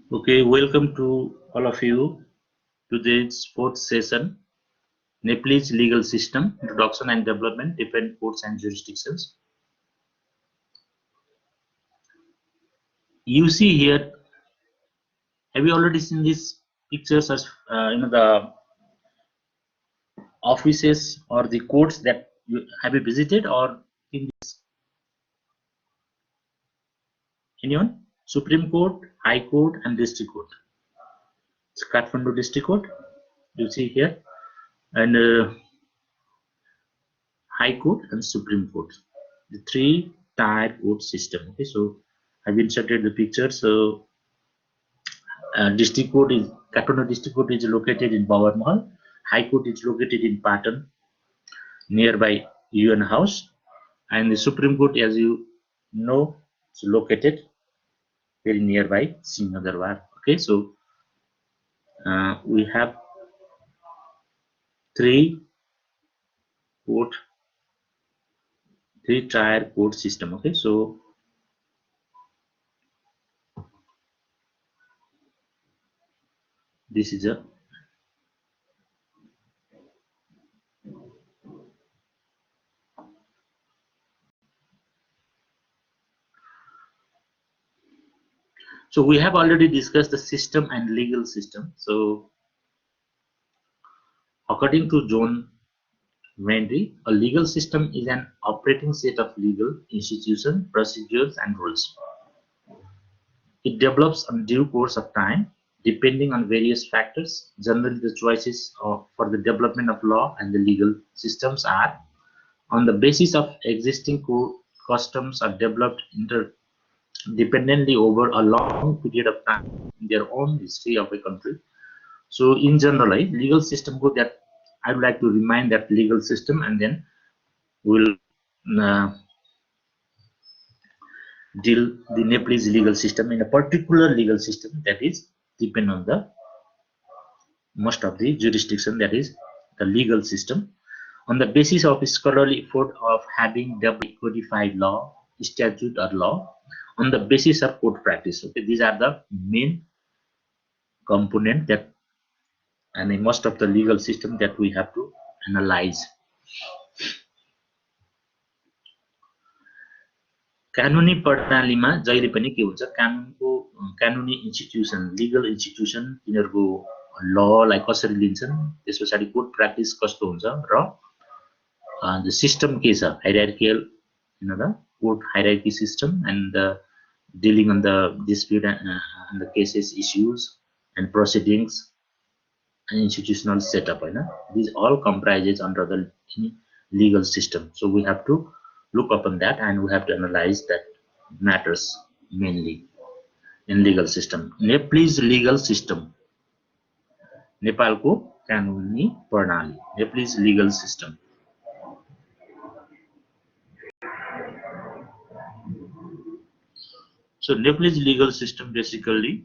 Okay, welcome to all of you to this fourth session, Nepalese legal system, introduction and development, different courts and jurisdictions. You see here, have you already seen these pictures as the offices or the courts that you have you visited or in this anyone? Supreme Court, High Court, and District Court. It's Kathmandu District Court. You see here, and High Court and Supreme Court, the three-tier court system. Okay, so I've inserted the picture. So district court is Kathmandu District Court is located in Bawar Mahal. High Court is located in Patan, nearby UN House, and the Supreme Court, as you know, is located very nearby Singhadarbar. Okay, so we have three tier court system. Okay, so this is a so we have already discussed the system and legal system. So according to John Vendy, a legal system is an operating set of legal institutions, procedures, and rules. It develops in due course of time, depending on various factors. Generally, the choices for the development of law and the legal systems are on the basis of existing customs are developed interdependently over a long period of time in their own history of a country. So, in general, legal system go that I would like to remind that legal system, and then we'll uh, deal the Nepalese legal system in a particular legal system that is depend on the most of the jurisdiction, that is the legal system, on the basis of scholarly effort of having double codified law, statute or law, on the basis of court practice. Okay, these are the main component that and in most of the legal system that we have to analyze. कानुनी प्रणालीमा जहिले पनि के हुन्छ कानुनी institution legal institution तिनीहरूको ललाई कसरी लिन्छन् त्यस पछाडि कोर्ट प्र्याक्टिस कस्तो हुन्छ र the system के छ hierarchical the court hierarchy system and dealing on the dispute and the cases issues and proceedings and institutional setup these all comprises under the legal system. So we have to look upon that and we have to analyze that matters mainly in legal system. Nepalese legal system, नेपालको कानुनी प्रणाली, Nepalese legal system. So Nepalese legal system basically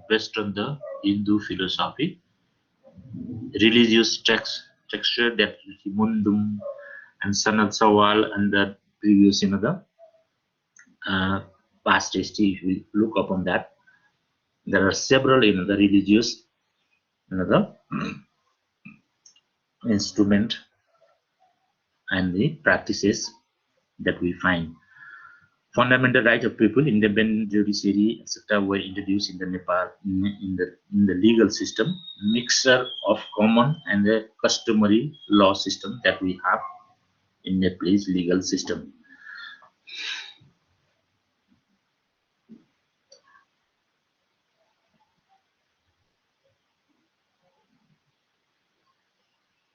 based on the Hindu philosophy, religious texture that Mundum and Sanat Sawal and the previous the past history. If we look upon that, there are several the religious the instrument and the practices that we find. Fundamental rights of people, independent judiciary, etc., were introduced in the Nepal in the legal system, mixture of common and the customary law system that we have in Nepalese legal system.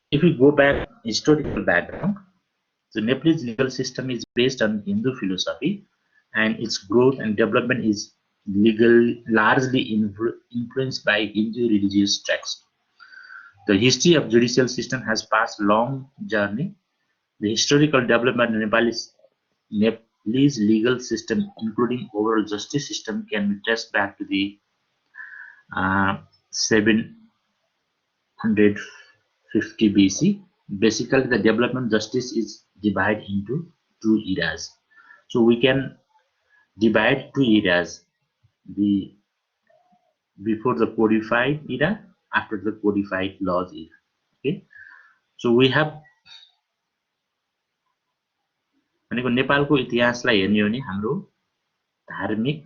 If we go back historical background, the Nepalese legal system is based on Hindu philosophy, and its growth and development is largely influenced by Hindu religious texts. The history of judicial system has passed a long journey. The historical development of Nepalese legal system, including overall justice system, can be traced back to the 750 BC. Basically, the development of justice is divided into two eras. So we can divide two eras: the before the codified era, after the codified laws era. Okay, so we have भनेको नेपालको इतिहासलाई हेर्ने हो भने हाम्रो धार्मिक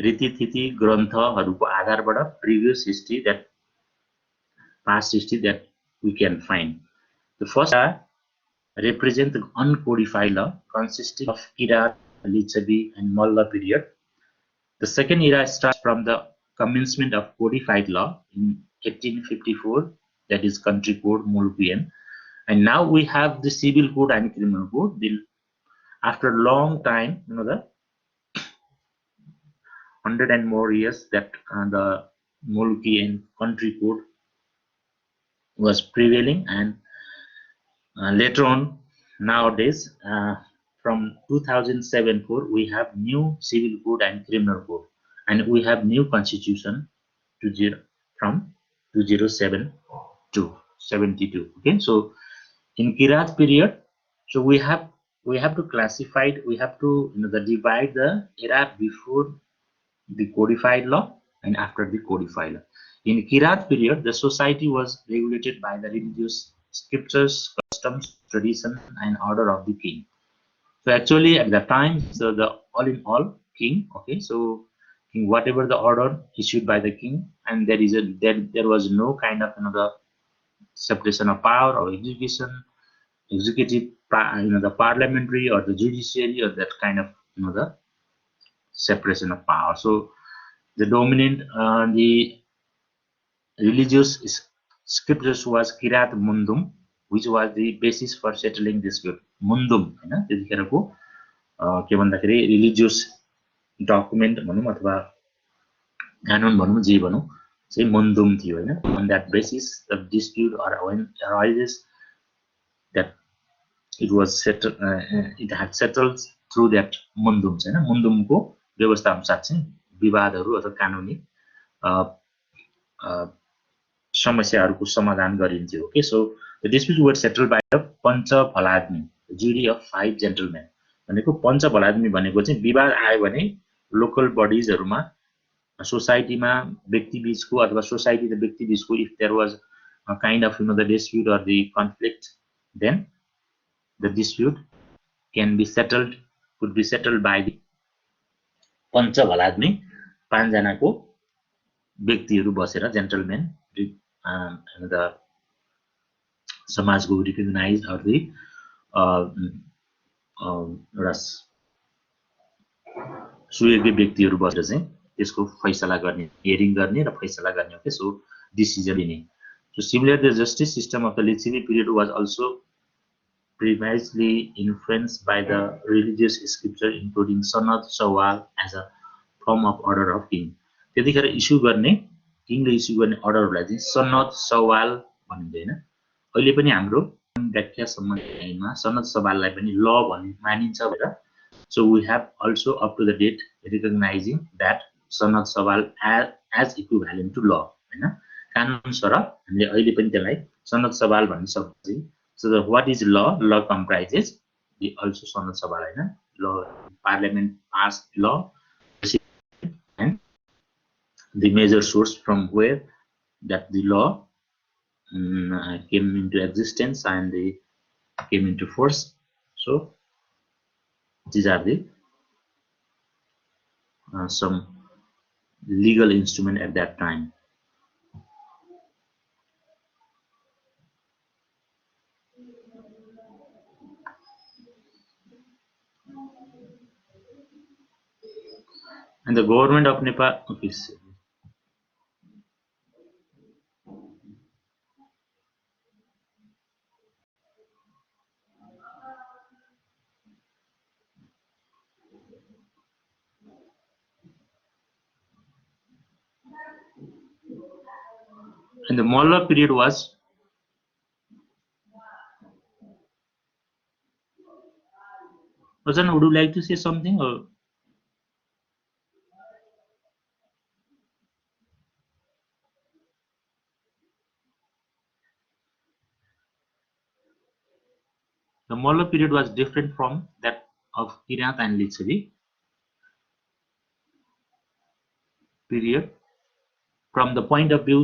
रीतिथिति ग्रन्थहरूको आधारबाट previous history, that past history that we can find. The first represent the uncodified law consisting of Kirat, Lichavi, and Malla period. The second era starts from the commencement of codified law in 1854, that is Country Code Molupian, and now we have the Civil Code and Criminal Code. After a long time, the 100 and more years that the Molupian Country Code was prevailing, and later on, nowadays, from 2007-4, we have new Civil Code and Criminal Code, and we have new Constitution from 2072. Okay, so in Kirat period, so we have to classify, we have to divide the era before the codified law and after the codified law. In Kirat period, the society was regulated by the religious scriptures, customs, tradition, and order of the king. So actually, at that time, so the all in all king. Okay, so whatever the order issued by the king, and there was no kind of separation of power or executive, the parliamentary or the judiciary, or that kind of the separation of power. So the dominant the religious scriptures was Kirat Mundum, which was the basis for settling dispute. Mundum, हैन, त्यतिखेरको के भन्दाखेरि religious document भनौँ अथवा कानुन भनौँ जे भनौँ चाहिँ मन्दुम थियो, हैन. On that basis, the dispute or when arises, that it was settled, it had settled through that मन्दुम, हैन. मन्दुमको व्यवस्था अनुसार चाहिँ विवादहरू अथवा कानुनी समस्याहरूको समाधान गरिन्थ्यो. Okay, so the disputes were settled by the पञ्च भलाद्मी, jury of 5 gentlemen. भनेको पञ्च भलाद्मी भनेको चाहिँ विवाद आयो भने लोकल बडिजहरुमा, सोसाइटीमा व्यक्ति बीचको अथवा सोसाइटी र व्यक्ति बीचको, if there was a kind of the dispute or the conflict, then the dispute can be settled, could be settled by the पञ्च भलाद्मी, 5 जनाको व्यक्तिहरू बसेर, जेन्टलमेन, the समाजको recognized or the सुयोग्य व्यक्तिहरू बसेर चाहिँ त्यसको फैसला गर्ने, हियरिङ गर्ने र फैसला गर्ने. Okay, so decision लिने. So similarly, the justice system of the Lichavi period was also previously influenced by the religious scripture, including Sanat Sawal as a form of order of king. त्यतिखेर issue गर्ने, किङले issue गर्ने अर्डरहरूलाई चाहिँ सनत सवाल भनिँदैन. अहिले पनि हाम्रो व्याख्या सम्बन्धमा सनत सवाललाई पनि ल भन्ने मानिन्छ भनेर. So we have also up to the date recognizing that Sanat सवाल as equivalent to law, हैन. कानुन सर हामीले अहिले पनि त्यसलाई सनत सवाल भन्न सक्छौं. So the, what is law? Law comprises the also Sanat सवाल, हैन. Law, parliament passed law, and the major source from where that the law came into existence and they came into force. So these are the some legal instrument at that time. And the government of Nepal, okay, and the Malla period was Rajan, would you like to say something? Or the Malla period was different from that of Kirat and Lichavi. period. From the point of view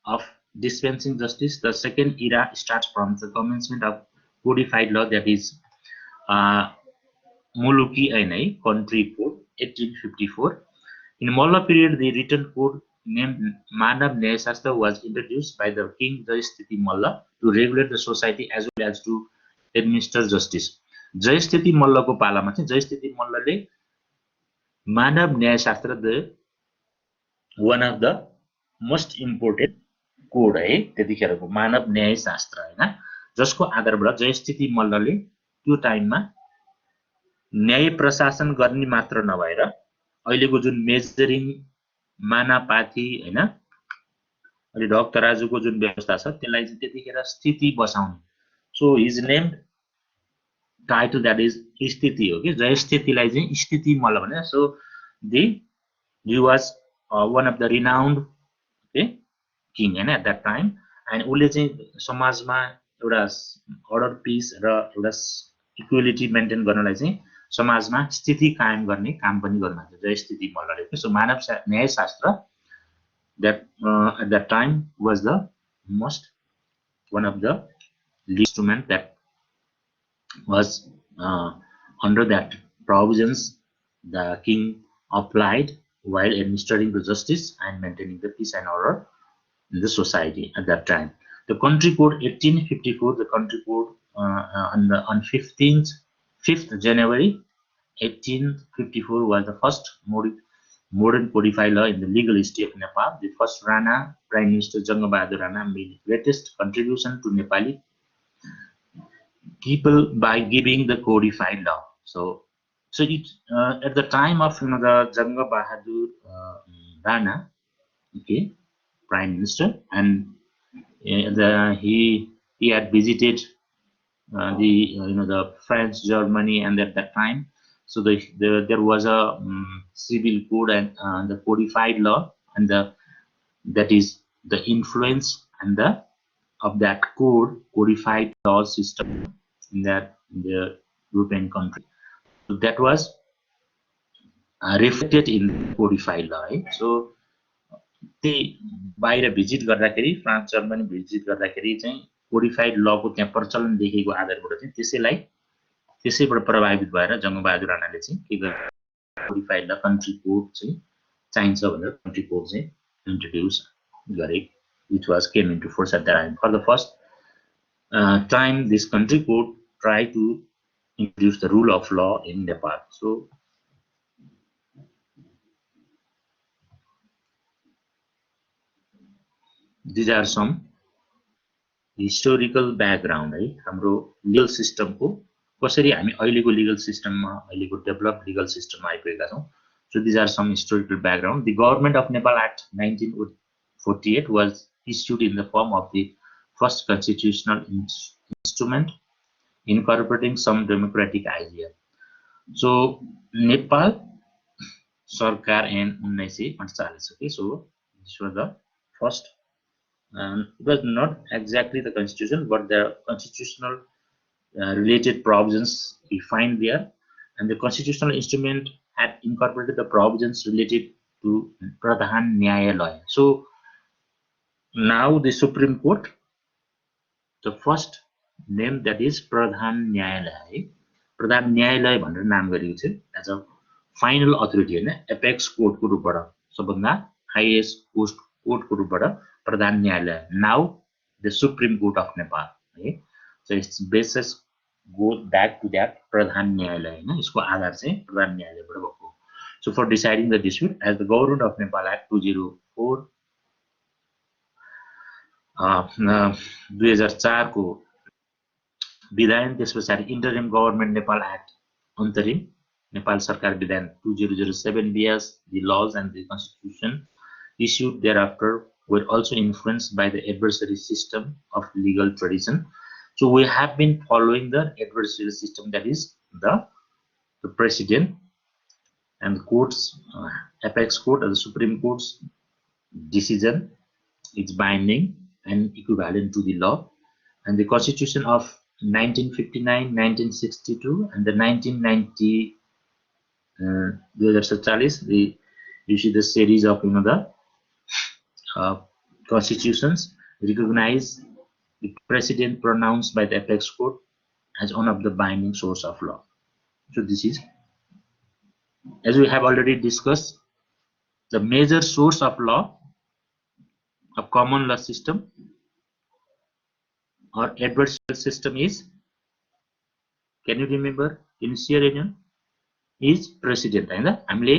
of dispensing justice, the second era starts from the commencement of codified law, that is Muluki Ain, Country Code, 1854. In Malla period, the written code named Manav Nyaya Shastra was introduced by the king Jayasthiti Malla to regulate the society as well as to administer justice. Jayasthiti Malla को पालामा चाहिँ Jayasthiti मल्लले मानव न्याय शास्त्र, the one of the most important code है त्यतिखेरको मानव न्याय शास्त्र हैन, जसको आधारबाट जयस्थिति मल्लले त्यो टाइममा न्याय प्रशासन गर्ने मात्र नभएर अहिलेको जुन मेजरिङ मानापाथी हैन अनि ढोग तराजुको जुन व्यवस्था छ त्यसलाई चाहिँ त्यतिखेर स्थिति बसाउने, so his name title that is स्थिति हो कि जयस्थितिलाई चाहिँ स्थिति मल्ल भने, so he was one of the renowned king हैन at that time, and उसले चाहिँ समाजमा एउटा अर्डर पीस र एउटा इक्वालिटी मेन्टेन गर्नलाई चाहिँ समाजमा स्थिति कायम गर्ने काम पनि गर्नुहुन्छ जयस्थिति मल्लले। सो मानव न्याय शास्त्र that at that time was the most one of the instrument that was under that provisions the king applied while administering the justice and maintaining the peace and order in the society at that time. The country code 1854, the country code on 5th January 1854 was the first modern codified law in the legal history of Nepal. The first Rana, Prime Minister Janga Bahadur Rana, made the greatest contribution to Nepali people by giving the codified law. So it, at the time of the Janga Bahadur Rana, okay, Prime Minister, and he had visited the France, Germany, and at that time, so there was a civil code and the codified law, and that is the influence and of that codified law system in the European country. So that was reflected in codified law. So they बाहिर visit गर्दाखेरि France Germany visit गर्दाखेरि चाहिँ codified लको त्यहाँ प्रचलन देखेको आधारबाट चाहिँ त्यसैबाट प्रभावित भएर जङ्गबहादुर राणाले चाहिँ के गर्नु कोडिफाइड ल कन्ट्री कोड चाहिँ चाहिन्छ भनेर कन्ट्री कोड चाहिँ इन्ट्रोड्युस गरे, which was came into force at that time. For the first time, this country code tried to introduce the rule of law in Nepal. So these are some historical background है हाम्रो legal system को कसरी हामी अहिलेको legal system मा अहिलेको developed legal system मा आइपुगेका छौं. So these are some historical background. The Government of Nepal Act 1948 was issued in the form of the first constitutional instrument incorporating some democratic idea. So Nepal Sarkar in 1948. Okay, so this was the first. It was not exactly the constitution, but the constitutional related provisions we find there, and the constitutional instrument had incorporated the provisions related to Pradhan Nyayalaya. So now the Supreme Court, the first name that is Pradhan Nyayalaya. Pradhan Nyayalaya भनेर नाम गरिएको छ as a final authority हैन, apex court को रूपबाट सबभन्दा highest court को रूपबाट Pradhan Nyayalaya. Now the Supreme Court of Nepal. Okay? So its basis goes back to that Pradhan Nyayalaya. इसको आधार चाहिँ Pradhan Nyayalaya बाट भएको. So for deciding the dispute, as the Government of Nepal Act 2004 2004 को विधान, त्यसपछि Interim Government Nepal Act अन्तरिम नेपाल सरकार विधान 2007 BS, the laws and the constitution issued thereafter were also influenced by the adversary system of legal tradition. So we have been following the adversary system, that is the president and the courts, apex court or the Supreme Court's decision is binding and equivalent to the law, and the constitution of 1959, 1962 and the 1990 the You see the series of the constitutions recognize the precedent pronounced by the apex court as one of the binding source of law. So this is, as we have already discussed, the major source of law of common law system or adversarial system is, can you remember, can you share anyone, is precedent हैन हामीले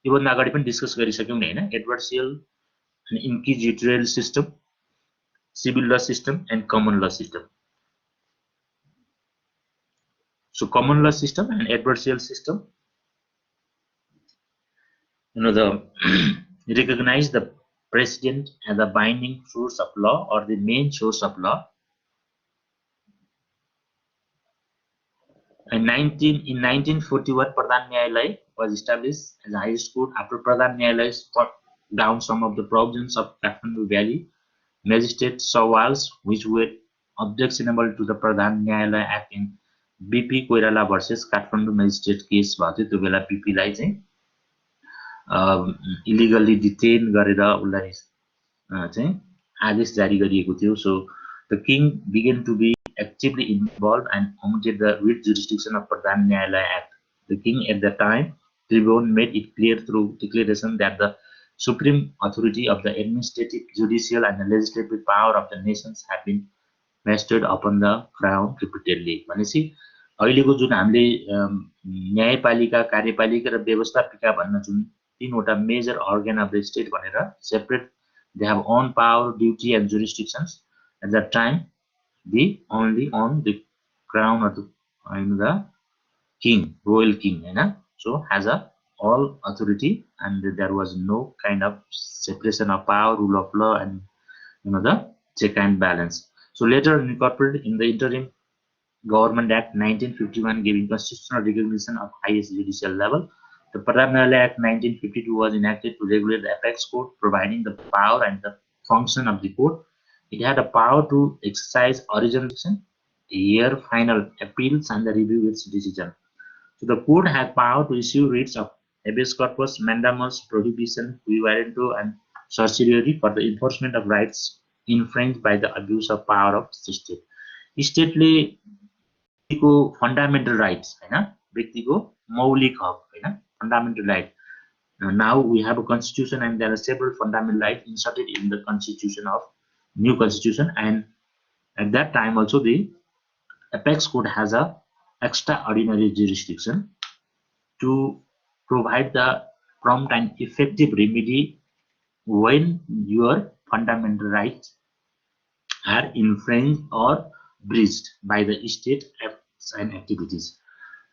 योभन्दा अगाडि पनि discuss गरिसक्यौं नि हैन एडभर्सियल अनि इन्क्विजिटोरियल system civil law system and common ल system so common law system and adversarial system the recognize the precedent as a binding source of law or the main source of law. In 1941 Pradhan Nyayalaya was established as a highest court. After Pradhan Nyayalaya struck down some of the provisions of Kathmandu Valley Magistrate Sawals which were objectionable to the Pradhan Nyayalaya Act in BP Koirala versus Kathmandu Magistrate case भयो थियो त्यो बेला BP लाई चाहिँ illegally detained गरेर उलाई चाहिँ आदेश जारी गरिएको थियो. So the king began to be actively involved and omitted the writ jurisdiction of Pradhan Nyayalaya Act. The king at that time, Tribhuvan, made it clear through declaration that the supreme authority of the administrative, judicial and the legislative power of the nations have been vested upon the crown repeatedly. भनेपछि अहिलेको जुन हामीले न्यायपालिका कार्यपालिका र व्यवस्थापिका भन्न जुन तीनवटा major organ of the state भनेर separate they have own power, duty and jurisdictions. At that time they only on the crown of the king, royal king, so has a all authority and there was no kind of separation of power, rule of law and the check and balance. So later incorporated in the interim Government Act 1951 giving constitutional recognition of highest judicial level. The Pradhan Nyayalaya Act 1952 was enacted to regulate the apex court, providing the power and the function of the court. It had a power to exercise original decision, hear final appeals and review its decision. So the court had power to issue writs of habeas corpus, mandamus, prohibition, qui warranto and certiorari for the enforcement of rights infringed by the abuse of power of the state. स्टेटले व्यक्तिको fundamental rights हैन व्यक्तिको मौलिक हक हैन fundamental right. Now we have a constitution and there are several fundamental rights inserted in the constitution of new constitution, and at that time also the apex court has a extraordinary jurisdiction to provide the prompt and effective remedy when your fundamental rights are infringed or breached by the state acts and activities.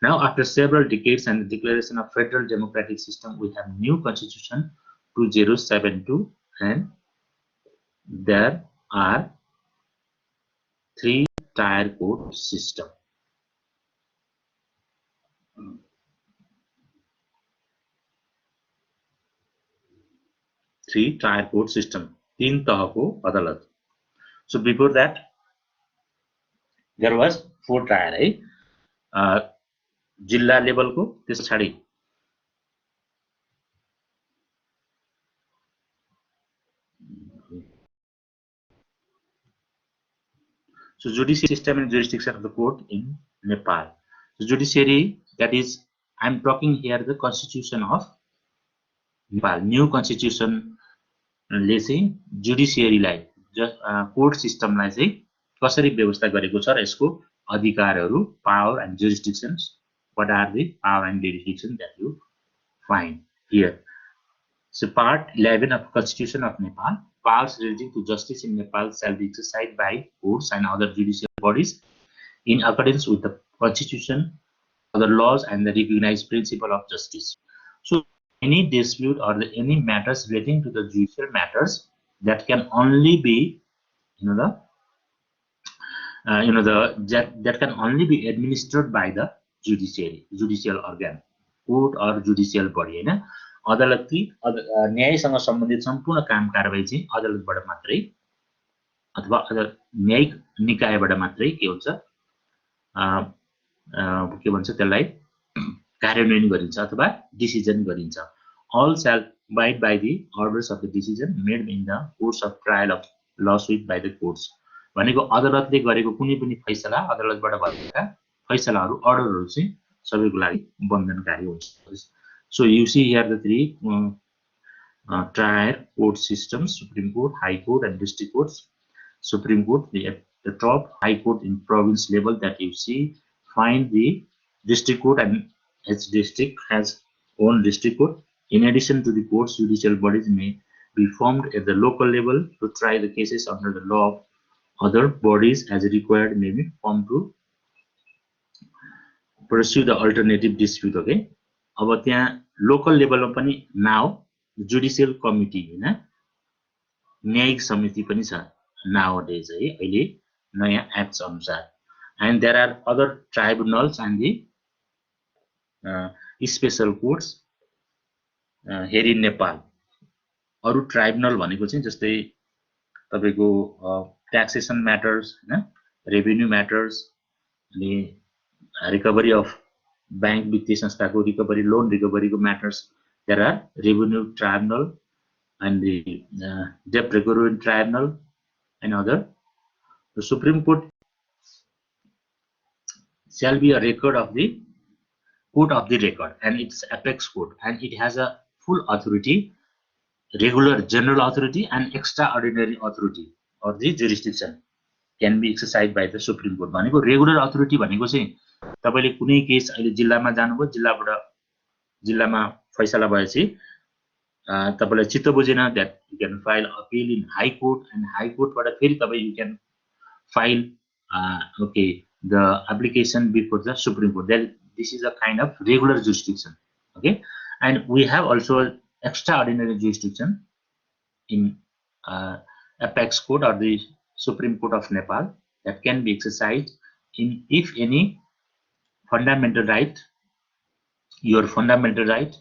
Now, after several decades and the declaration of federal democratic system, we have new constitution 2072, and there are 3-tier court system. 3-tier court system. 3 तहको अदालत. So before that, there was 4-tier है जिल्ला लेभलको त्यस पछाडी so judiciary system and jurisdiction of the court in Nepal. So judiciary, that is, I am talking here the constitution of Nepal. New constitution ले चाहिँ judiciary लाई court system लाई चाहिँ कसरी व्यवस्था गरेको छ र यसको अधिकारहरू power and jurisdictions. What are the power and jurisdictions that you find here? So part 11 of Constitution of Nepal, powers relating to justice in Nepal shall be exercised by courts and other judicial bodies in accordance with the constitution, other laws and the recognized principle of justice. So any dispute or any matters relating to the judicial matters that can only be that can only be administered by the judicial organ, court or judicial body, हैन. अदालती न्यायसँग सम्बन्धित सम्पूर्ण काम कारबाही चाहिँ अदालतबाट मात्रै अथवा न्यायिक निकायबाट मात्रै के हुन्छ के भन्छ त्यसलाई कार्यान्वयन गरिन्छ अथवा डिसिजन गरिन्छ. all shall abide by the orders of the decision made in the course of trial of lawsuit by the courts. भनेको अदालतले गरेको कुनै पनि फैसला, अदालतबाट भएका फैसलाहरू, अर्डरहरू चाहिँ सबैको लागि बन्धनकारी हुन्छ. So you see here the three trier court systems: Supreme Court, High Court, and District Courts. Supreme Court, the top, High Court in province level that you see. Find the District Court, and its district has own District Court. In addition to the courts, judicial bodies may be formed at the local level to try the cases under the law of other bodies as required may be formed to pursue the alternative dispute. Okay. अब त्यहाँ local लेभलमा पनि now judicial committee हैन, न्यायिक समिति पनि छ nowadays है अहिले नयाँ एक्ट्स अनुसार. And there are other tribunals and the special courts here in Nepal. अरु ट्राइब्युनल भनेको चाहिँ जस्तै तपाईको ट्याक्सेसन म्याटर्स हैन, रेभिन्यू म्याटर्स, अनि रिकभरी अफ बैंक वित्तीय संस्थाको रिकभरी, लोन रिकभरीको matters. There are revenue tribunal and the debt recovery tribunal and other. The Supreme Court shall be a record of the court of the record, and it's apex court, and it has a full authority, regular general authority and extraordinary authority or the jurisdiction can be exercised by the Supreme Court. भनेको regular authority भनेको चाहिँ तपाईले कुनै case अहिले जिल्लामा जानुभयो, जिल्लामा फैसला भएपछि तपाईलाई चित्त बुझेन, that you can file appeal in High Court, and High Court बाट फेरि तपाई you can file okay the application before the Supreme Court. Then this is a kind of regular jurisdiction. Okay, and we have also extraordinary jurisdiction in apex court or the Supreme Court of Nepal that can be exercised in if any fundamental right, your fundamental right,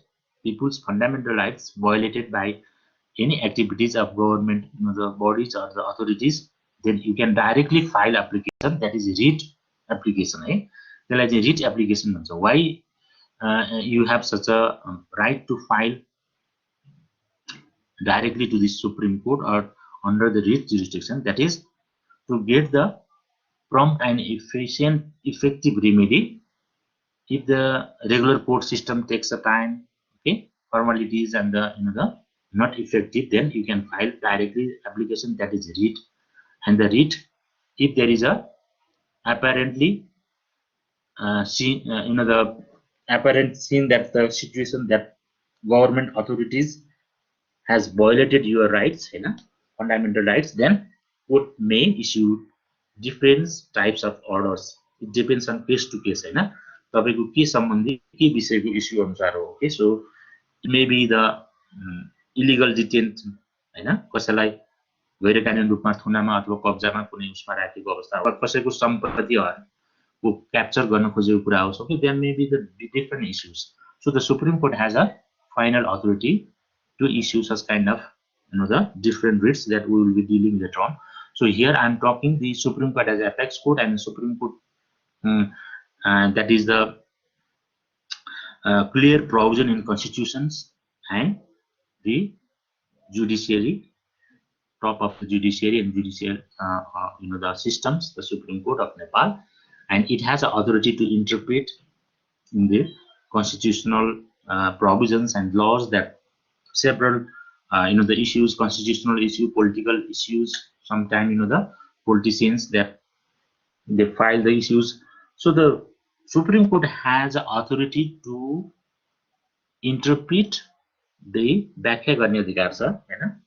people's fundamental rights violated by any activities of government, the bodies or the authorities, then you can directly file application, that is writ application. त्यसलाई चाहिँ writ application भन्छ. Why you have such a right to file directly to the Supreme Court or under the writ jurisdiction? That is to get the prompt and efficient, effective remedy if the regular court system takes a time, okay, formalities and the not effective, then you can file directly application, that is writ. And the writ, if there is a apparently the apparent scene that the situation that government authorities has violated your rights, fundamental rights, then court may issue different types of orders. It depends on case to case. तपाईको के सम्बन्धी के विषयको issue अनुसार हो. Okay, so it may be the illegal detention, कसैलाई गैरकानुनी रूपमा थुनामा अथवा कब्जामा कुनै उसमा राखेको अवस्था हो, कसैको सम्पत्तिको क्याप्चर गर्न खोजेको कुरा हो. Okay, there may be the different issues. So the Supreme Court has a final authority to issue such kind of the different writs that we will be dealing later on. So here I am talking the Supreme Court as apex court and the Supreme Court, and that is the clear provision in constitutions and the judiciary, top of the judiciary and judicial the systems, the Supreme Court of Nepal, and it has an authority to interpret in the constitutional provisions and laws that several the issues, constitutional issue, political issues, sometimes the politicians that they file the issues. So the Supreme Court has authority to interpret the व्याख्या गर्ने अधिकार छ,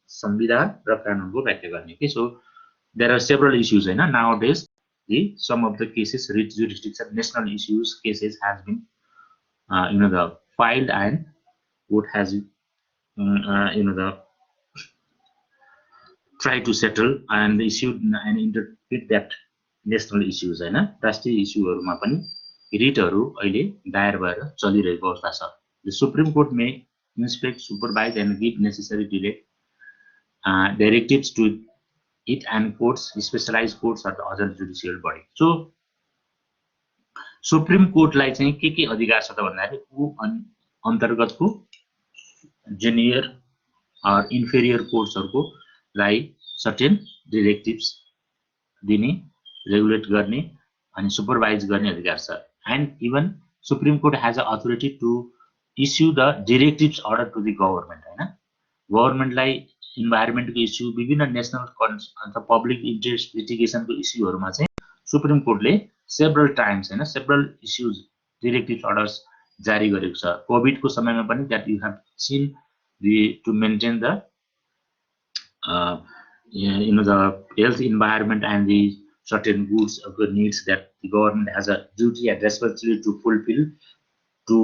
संविधान र कानुनको व्याख्या गर्ने. Okay, so there are several issues. Nowadays some of the cases, writ jurisdiction, national issues cases has been the filed, and court has the try to settle and issue and interpret that national issues. राष्ट्रिय इस्युहरुमा पनि रिटहरु अहिले दायर भएर चलिरहेको अवस्था छ. The Supreme Court may inspect, supervise and give necessary directives to it and courts, specialized courts or the other judicial body. So Supreme Court लाई चाहिँ के अधिकार छ त भन्दाखेरि उ अन्तर्गतको junior or inferior कोर्ट्सहरुको लाई सर्टेन डिरेक्टिभ्स दिने, रेगुलेट गर्ने अनि सुपरवाइज गर्ने अधिकार छ। And even supreme court has a authority to issue the directives order to the government हैन। गभर्नमेन्टलाई इन्भाइरोमेन्टको इस्यु, विभिन्न नेशनल अथवा पब्लिक इन्ट्रेस्ट लिटिगेसनको इस्युहरुमा चाहिँ सुप्रिम कोर्टले सेभरल टाइम्स हैन, सेभरल इस्युज डिरेक्टिभ्स अर्डर्स जारी गरेको छ। कोभिडको समयमा पनि that you have seen to maintain the the health environment and the certain goods of the needs that the government has a duty and responsibility to fulfill to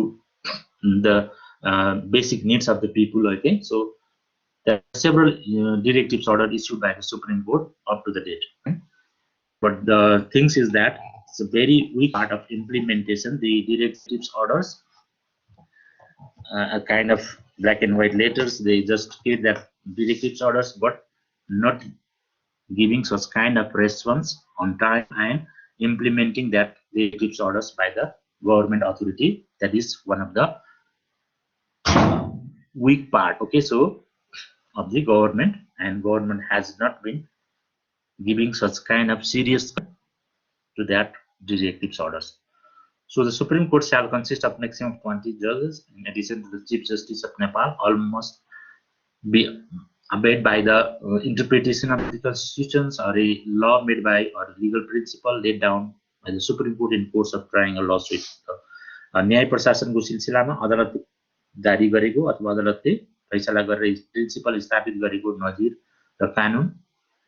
the basic needs of the people. Okay, so there are several directives ordered issued by the Supreme Court up to the date. Right? But the things is that it's a very weak part of implementation. The directives orders a kind of black and white letters. They just create that directives orders, but not giving such kind of response on time and implementing that directives orders by the government authority. That is one of the weak part. Okay, so of the government, and government has not been giving such kind of serious to that directives orders. So the Supreme Court shall consist of maximum 20 judges in addition to the Chief Justice of Nepal. All must be obeyed by the interpretation of the constitutions or a law made by or legal principle laid down by the Supreme Court in course of trying a lawsuit. न्याय प्रशासनको सिलसिलामा अदालत जारी गरेको अथवा अदालतले फैसला गरेर प्रिन्सिपल स्थापित गरेको नजिर र कानुन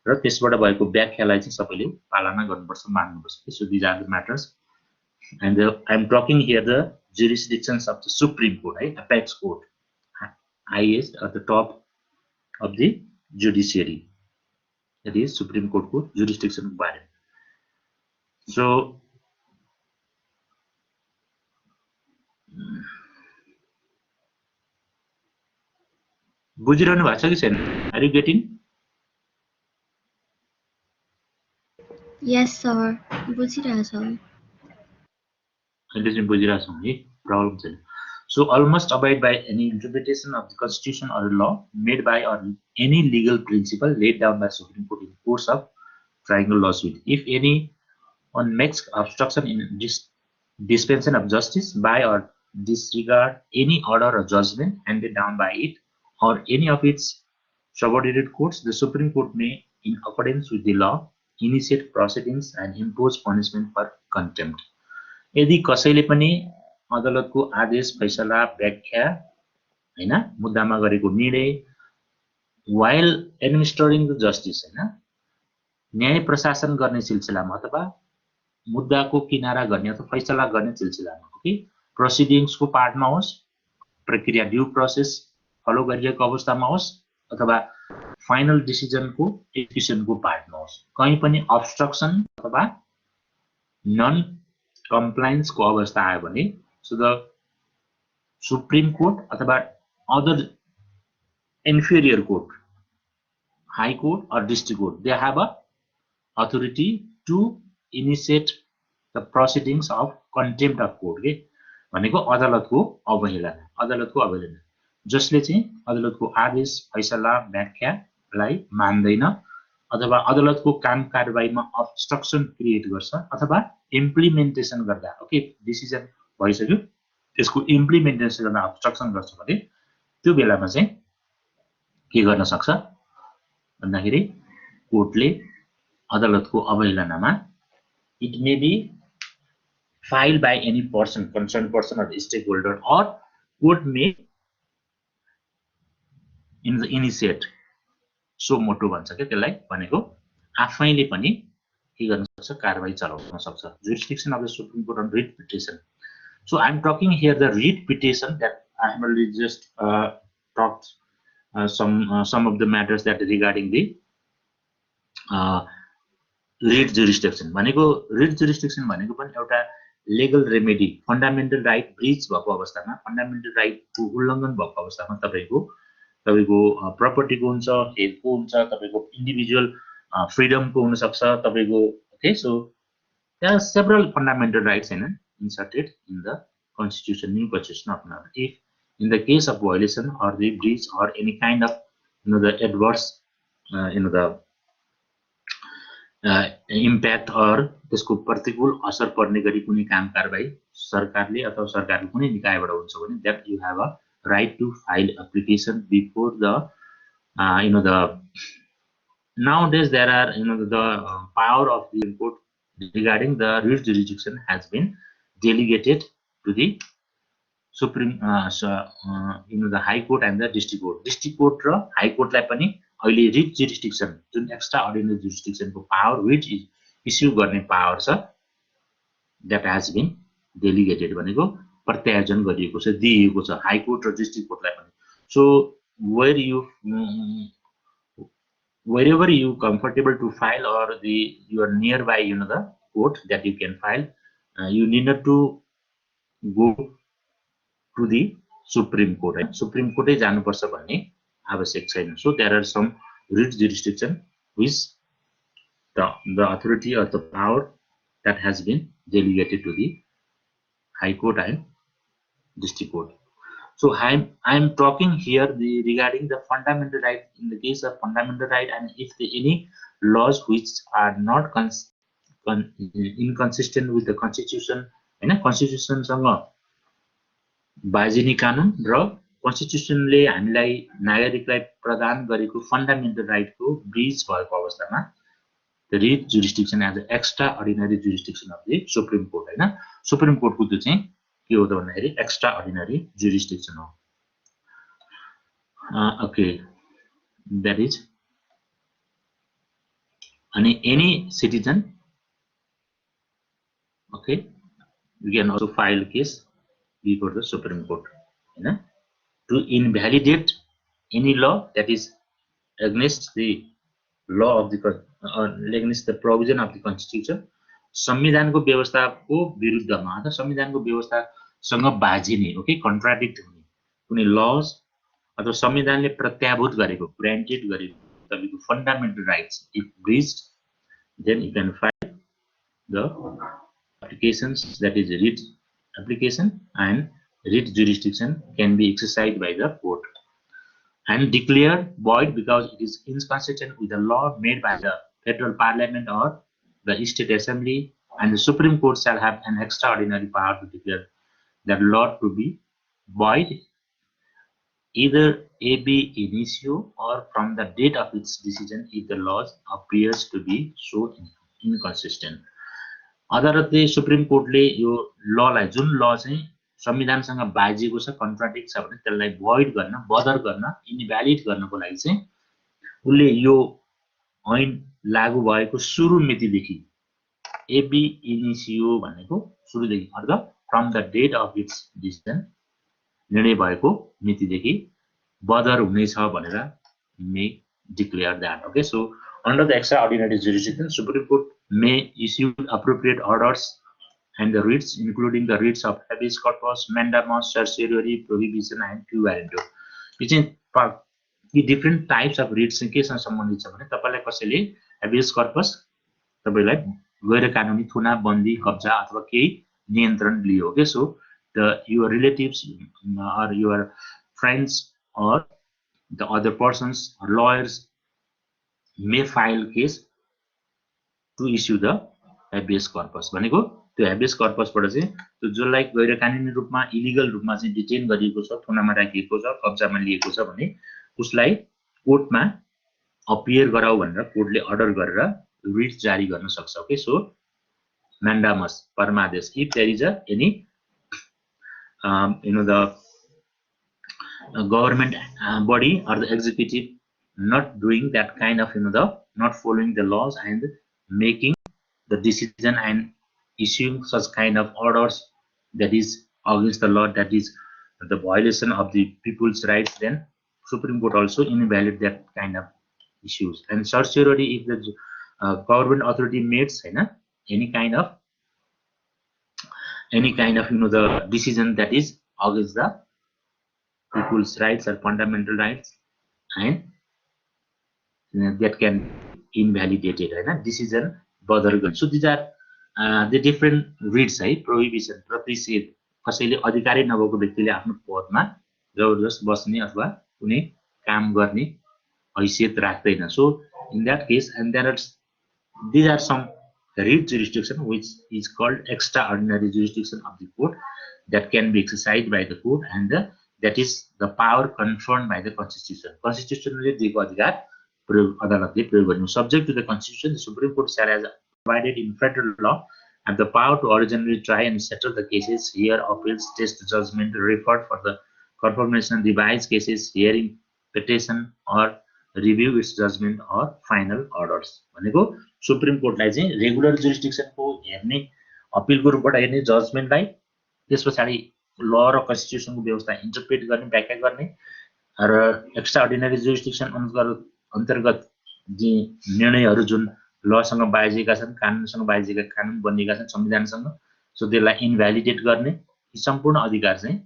र त्यसबाट भएको व्याख्यालाई चाहिँ सबैले पालना गर्नुपर्छ, मान्नुपर्छ। So these are the matters. And I'm talking here the jurisdictions of the Supreme Court, right? Apex Court, highest at the top of the judiciary. That is Supreme Court को jurisdiction बारे। So बुझिरहनु भएको छ कि छैन? Are you getting? Yes sir, बुझिरहेको छ। अहिले चाहिँ बुझिरहेको छौँ है, प्रब्लम छैन। So all must abide by any interpretation of the constitution or law made by or any legal principle laid down by Supreme Court in course of trying a lawsuit. If anyone makes obstruction in dispensation of justice by or disregard any order or judgment handed down by it or any of its subordinate courts, the Supreme Court may, in accordance with the law, initiate proceedings and impose punishment for contempt. यदि कसैले पनि अदालतको आदेश, फैसला, व्याख्या हैन, मुद्दामा गरेको निर्णय while administering the justice हैन, न्याय प्रशासन गर्ने सिलसिलामा अथवा मुद्दाको किनारा गर्ने अथवा फैसला गर्ने सिलसिलामा, ओके, प्रोसिडिङ्स को पार्टमा होस्, प्रक्रिया ड्यू प्रोसेस फलो गरिरहेको अवस्थामा होस् अथवा फाइनल डिसिजनको एक्जिक्युसनको पार्टमा होस्, कहीँ पनि अब्स्ट्रक्सन अथवा नन कम्प्लायन्स को अवस्था आयो भने, so the Supreme Court अथवा other inferior court, high court or district court, they have a authority to initiate the proceedings of contempt of court के भनेको अदालतको अवहेलना, जसले चाहिँ अदालतको आदेश, फैसला, व्याख्यालाई मान्दैन अथवा अदालतको काम कारबाहीमा अब्स्ट्रक्सन क्रिएट गर्छ अथवा इम्प्लिमेन्टेसन गर्दा, ओके, डिसिजन भइसक्यो, त्यसको इम्प्लिमेन्टेसन गर्न अब्स्ट्रक्सन गर्छ भने त्यो बेलामा चाहिँ के गर्न सक्छ भन्दाखेरि कोर्टले अदालतको अवहेलनामा it may be filed by any person, concerned person or stakeholder, or court may initiate so मोटो भन्छ के त्यसलाई, भनेको आफैले पनि के गर्न सक्छ, कारबाही चलाउन सक्छ। Jurisdiction of the supreme court on writ petition. So I'm talking here the writ petition that I have already just talked some of the matters that regarding the writ jurisdiction. भनेको writ jurisdiction भनेको पनि एउटा legal remedy, fundamental right breach भएको अवस्थामा, fundamental right को उल्लङ्घन भएको अवस्थामा तपाईको property को हुन्छ, health को हुन्छ, तपाईको individual freedom को हुन सक्छ, तपाईको, okay, so there are several fundamental rights inserted in the constitution, new constitution of Nepal. If in the case of violation or the breach or any kind of the adverse the impact or त्यसको प्रतिकूल असर पर्ने गरी कुनै काम कारबाही सरकारले अथवा सरकारको कुनै निकायबाट हुन्छ भने that you have a right to file application before the the nowadays there are the power of the court regarding the writ jurisdiction has been delegated to the Supreme the High Court and the District Court. District Court र High Court लाई पनि अहिले writ jurisdiction जुन extra ordinary jurisdiction को power which is issue गर्ने power छ that has been delegated भनेको प्रत्यायोजन गरिएको छ दिएको छ High Court र District Court लाई पनि. So wherever you comfortable to file or you are nearby the court that you can file, you need not to go to the Supreme Court. Right? Supreme Court is जानुपर्छ भन्ने आवश्यक छैन. So there are some writ jurisdiction which the authority or the power that has been delegated to the High Court and District Court. So I'm talking here regarding the fundamental right. In the case of fundamental right, and if any laws which are not inconsistent with the Constitution, Constitution सँग बाजिनी कानुन र कन्स्टिट्युसनले हामीलाई नागरिकलाई प्रदान गरेको fundamental राइटको bridge भएको अवस्थामा the writ jurisdiction as an extraordinary jurisdiction of the Supreme Court. हैन सुप्रिम कोर्टको त्यो चाहिँ के हो त भन्दाखेरि extraordinary jurisdiction हो. Okay, that is any citizen, okay, you can also file a case before the Supreme Court, to invalidate any law that is against the law of the against the provision of the Constitution. संविधानको व्यवस्थाको विरुद्धमा अथवा संविधानको व्यवस्थासँग बाजिने, okay, contradict हुने कुनै lodge अथवा संविधानले प्रत्याभूत गरेको ग्रान्टेड गरेको तपाईको fundamental rights if breached, then you can file the applications, that is writ application, and writ jurisdiction can be exercised by the court and declared void because it is inconsistent with the law made by the federal parliament or the state assembly, and the Supreme Court shall have an extraordinary power to declare that law to be void either ab initio or from the date of its decision if the law appears to be so inconsistent. अदालतले supreme कोर्टले यो ललाई जुन ल चाहिँ संविधानसँग बाजिएको छ, contradict छ भने त्यसलाई भोइड गर्न, बदर गर्न, इनभ्यालिड गर्नको लागि चाहिँ उले यो ऐन लागू भएको सुरु मितिदेखि एबी इनिसियो भनेको सुरुदेखि अर्थात् from the date of its decision निर्णय भएको मितिदेखि बदर हुनेछ भनेर may declare that. Okay, so under the extraordinary jurisdiction, Supreme Court may issue appropriate orders and the writs, including the writs of habeas corpus, mandamus, certiorari, prohibition, and quo warranto. Which is different types of writs के सँग सम्बन्धित छ भने तपाईलाई कसैले habeas corpus तपाईलाई गैर कानुनी थुना, बन्दी, कब्जा अथवा केही नियन्त्रण लियो. Okay, so your relatives or your friends or the other persons or lawyers may file case to issue the habeas corpus. भनेको त्यो habeas corpus बाट चाहिँ त्यो जसलाई गैर कानुनी रूपमा इलिगल रूपमा चाहिँ डिटेन गरिएको छ, थुनामा राखिएको छ, कब्जामा लिएको छ भने उसलाई कोर्टमा अपियर गराउ भनेर कोर्टले अर्डर गरेर रिट जारी गर्न सक्छ. Okay, so mandamus, परमादेश, if there is any the government body or the executive not doing that kind of not following the laws and making the decision and issuing such kind of orders that is against the law, that is the violation of the people's rights, then Supreme Court also invalid that kind of issues. And certiorari, if the government authority makes any kind of the decision that is against the people's rights or fundamental rights, and that can invalidate it. Decision bother. So these are the different writs. Prohibition, प्रतिषेध, कसैले अधिकारी नभएको व्यक्तिले आफ्नो पदमा जबरजस्त बस्ने अथवा कुनै काम गर्ने हैसियत राख्दैन. So in that case, and these are some writ jurisdiction which is called extraordinary jurisdiction of the court that can be exercised by the court, and that is the power conferred by the constitution. Constitutionally दिएको अधिकार प्रयोग अदालतले प्रयोग गर्नु. Subject to the constitution, the Supreme Court shall has provided in federal law have the power to originally try and settle the cases, hear appeals, test judgment, referred for the confirmation, revise cases, hearing petition, or review its judgment or final orders. भनेको supreme कोर्टलाई चाहिँ regular जुरिस्डिक्सनको हेर्ने, अपिलको रूपबाट हेर्ने, जजमेन्टलाई त्यस पछाडि ल र कन्स्टिट्युसनको व्यवस्था इन्टरप्रेट गर्ने, व्याख्या गर्ने, र एक्स्ट्रा अर्डिनरी जुरिस्डिक्सन अन्तर्गत जी निर्णयहरू जुन लसँग बाँझिएका छन्, कानुनसँग बाँझिएका, कानुन बनिएका छन् संविधानसँग, सो त्यसलाई इनभ्यालिडेट गर्ने यी सम्पूर्ण अधिकार चाहिँ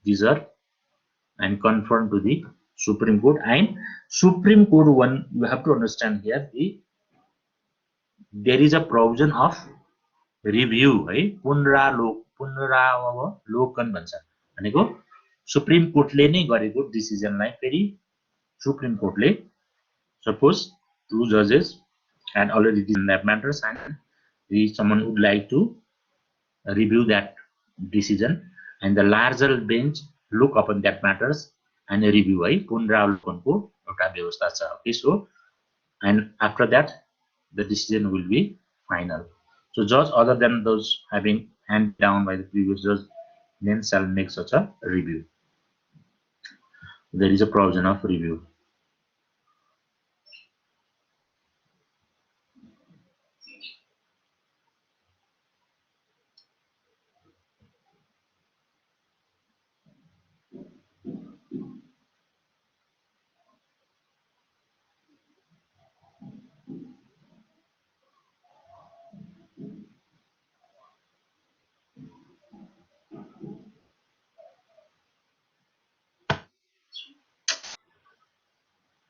these are and confirmed to the Supreme Court. And Supreme Court, one you have to understand here, there is a provision of review, है, पुनरावलोकन भन्छ. भनेको सुप्रिम कोर्टले नै गरेको डिसिजनलाई फेरि supreme कोर्टले, suppose two judges had already decided that matters and someone would like to review that decision, and the larger bench look upon that matters and review, है, पुनरावलोकनको एउटा व्यवस्था छ. Okay, so and after that the decision will be final. So judge other than those having hand down by the previous judge then shall make such a review. There is a provision of review.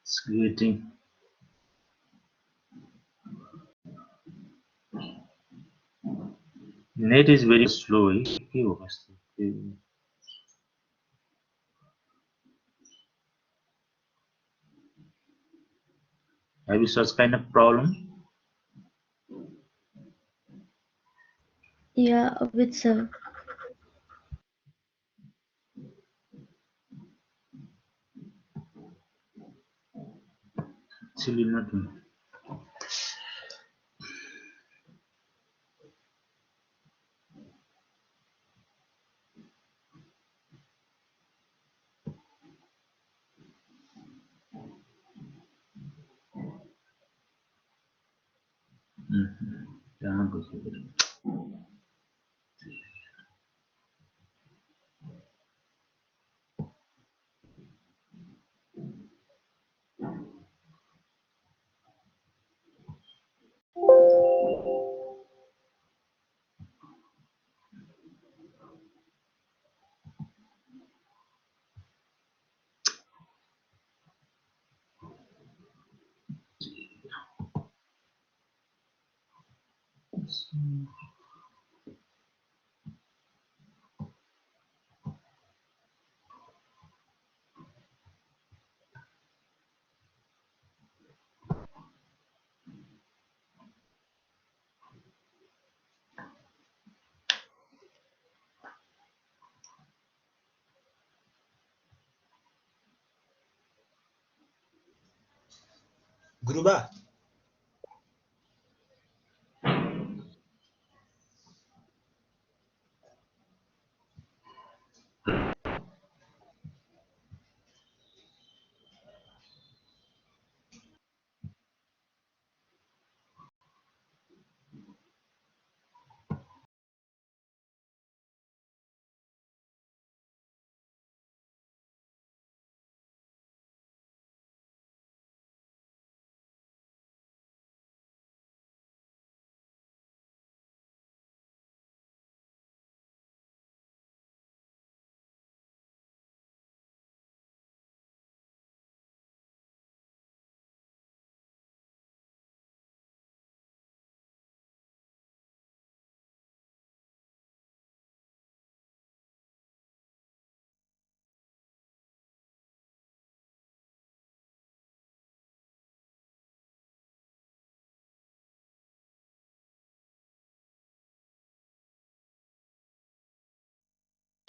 It's creating net is very slow. Have you such kind of problem? Yeah, a bit, sir. Actually not. कहाँ गयो? गुरुबा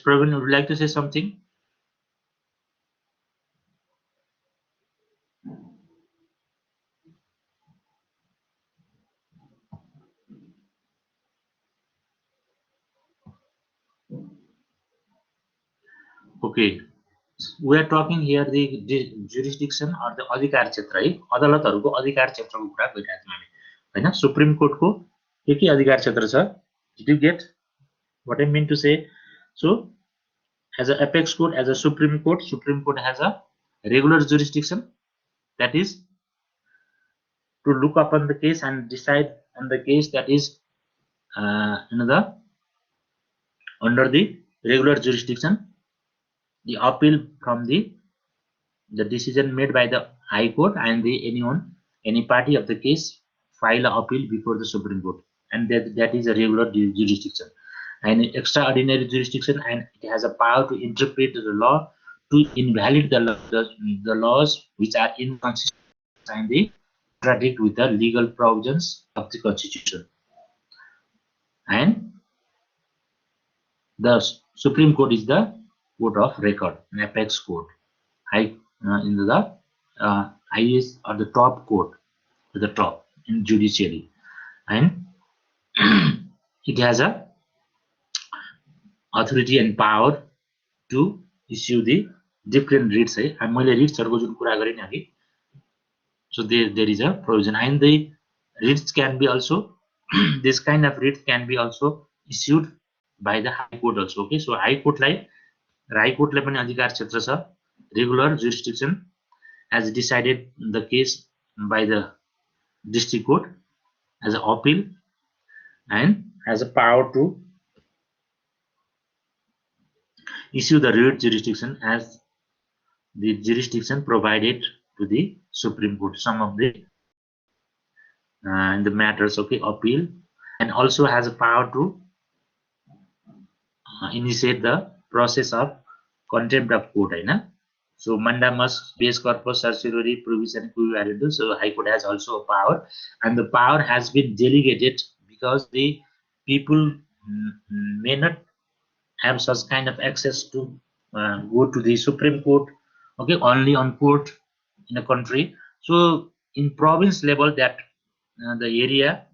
Praveen, would you like to say something? Okay, we are talking here the jurisdiction or the अधिकार क्षेत्र है अदालतहरुको अधिकार क्षेत्रको कुरा गरिरहेका छौं हामी हैन सुप्रिम कोर्टको के अधिकार क्षेत्र छ did you get what I mean to say so as a apex court as a supreme court has a regular jurisdiction that is to look upon the case and decide on the case that is under the regular jurisdiction the appeal from the decision made by the High Court and any party of the case file an appeal before the Supreme Court, and that is a regular jurisdiction. And extraordinary jurisdiction, and it has a power to interpret the law, to invalid the laws which are inconsistent and they contradict with the legal provisions of the Constitution. And the Supreme Court is the court of record, an apex court. In the highest or the top court, to the top in judiciary, and it has a authority and power to issue the different writs. And मैले writsहरुको जुन कुरा गरे नि अघि, so there is a provision, and the writs can be also this kind of writ can be also issued by the High Court also. Okay, so High Court लाई पनि अधिकार क्षेत्र छ, regular jurisdiction as decided the case by the district court as an appeal, and has a power to issue the writ jurisdiction as the jurisdiction provided to the Supreme Court. Some of the matters, okay, appeal, and also has a power to initiate the process of contempt of court. So mandamus, habeas corpus, certiorari, provision, qui variando. So High Court has also a power, and the power has been delegated because the people may not have such kind of access to go to the Supreme Court, okay, only on court in a country. So in province level, that the area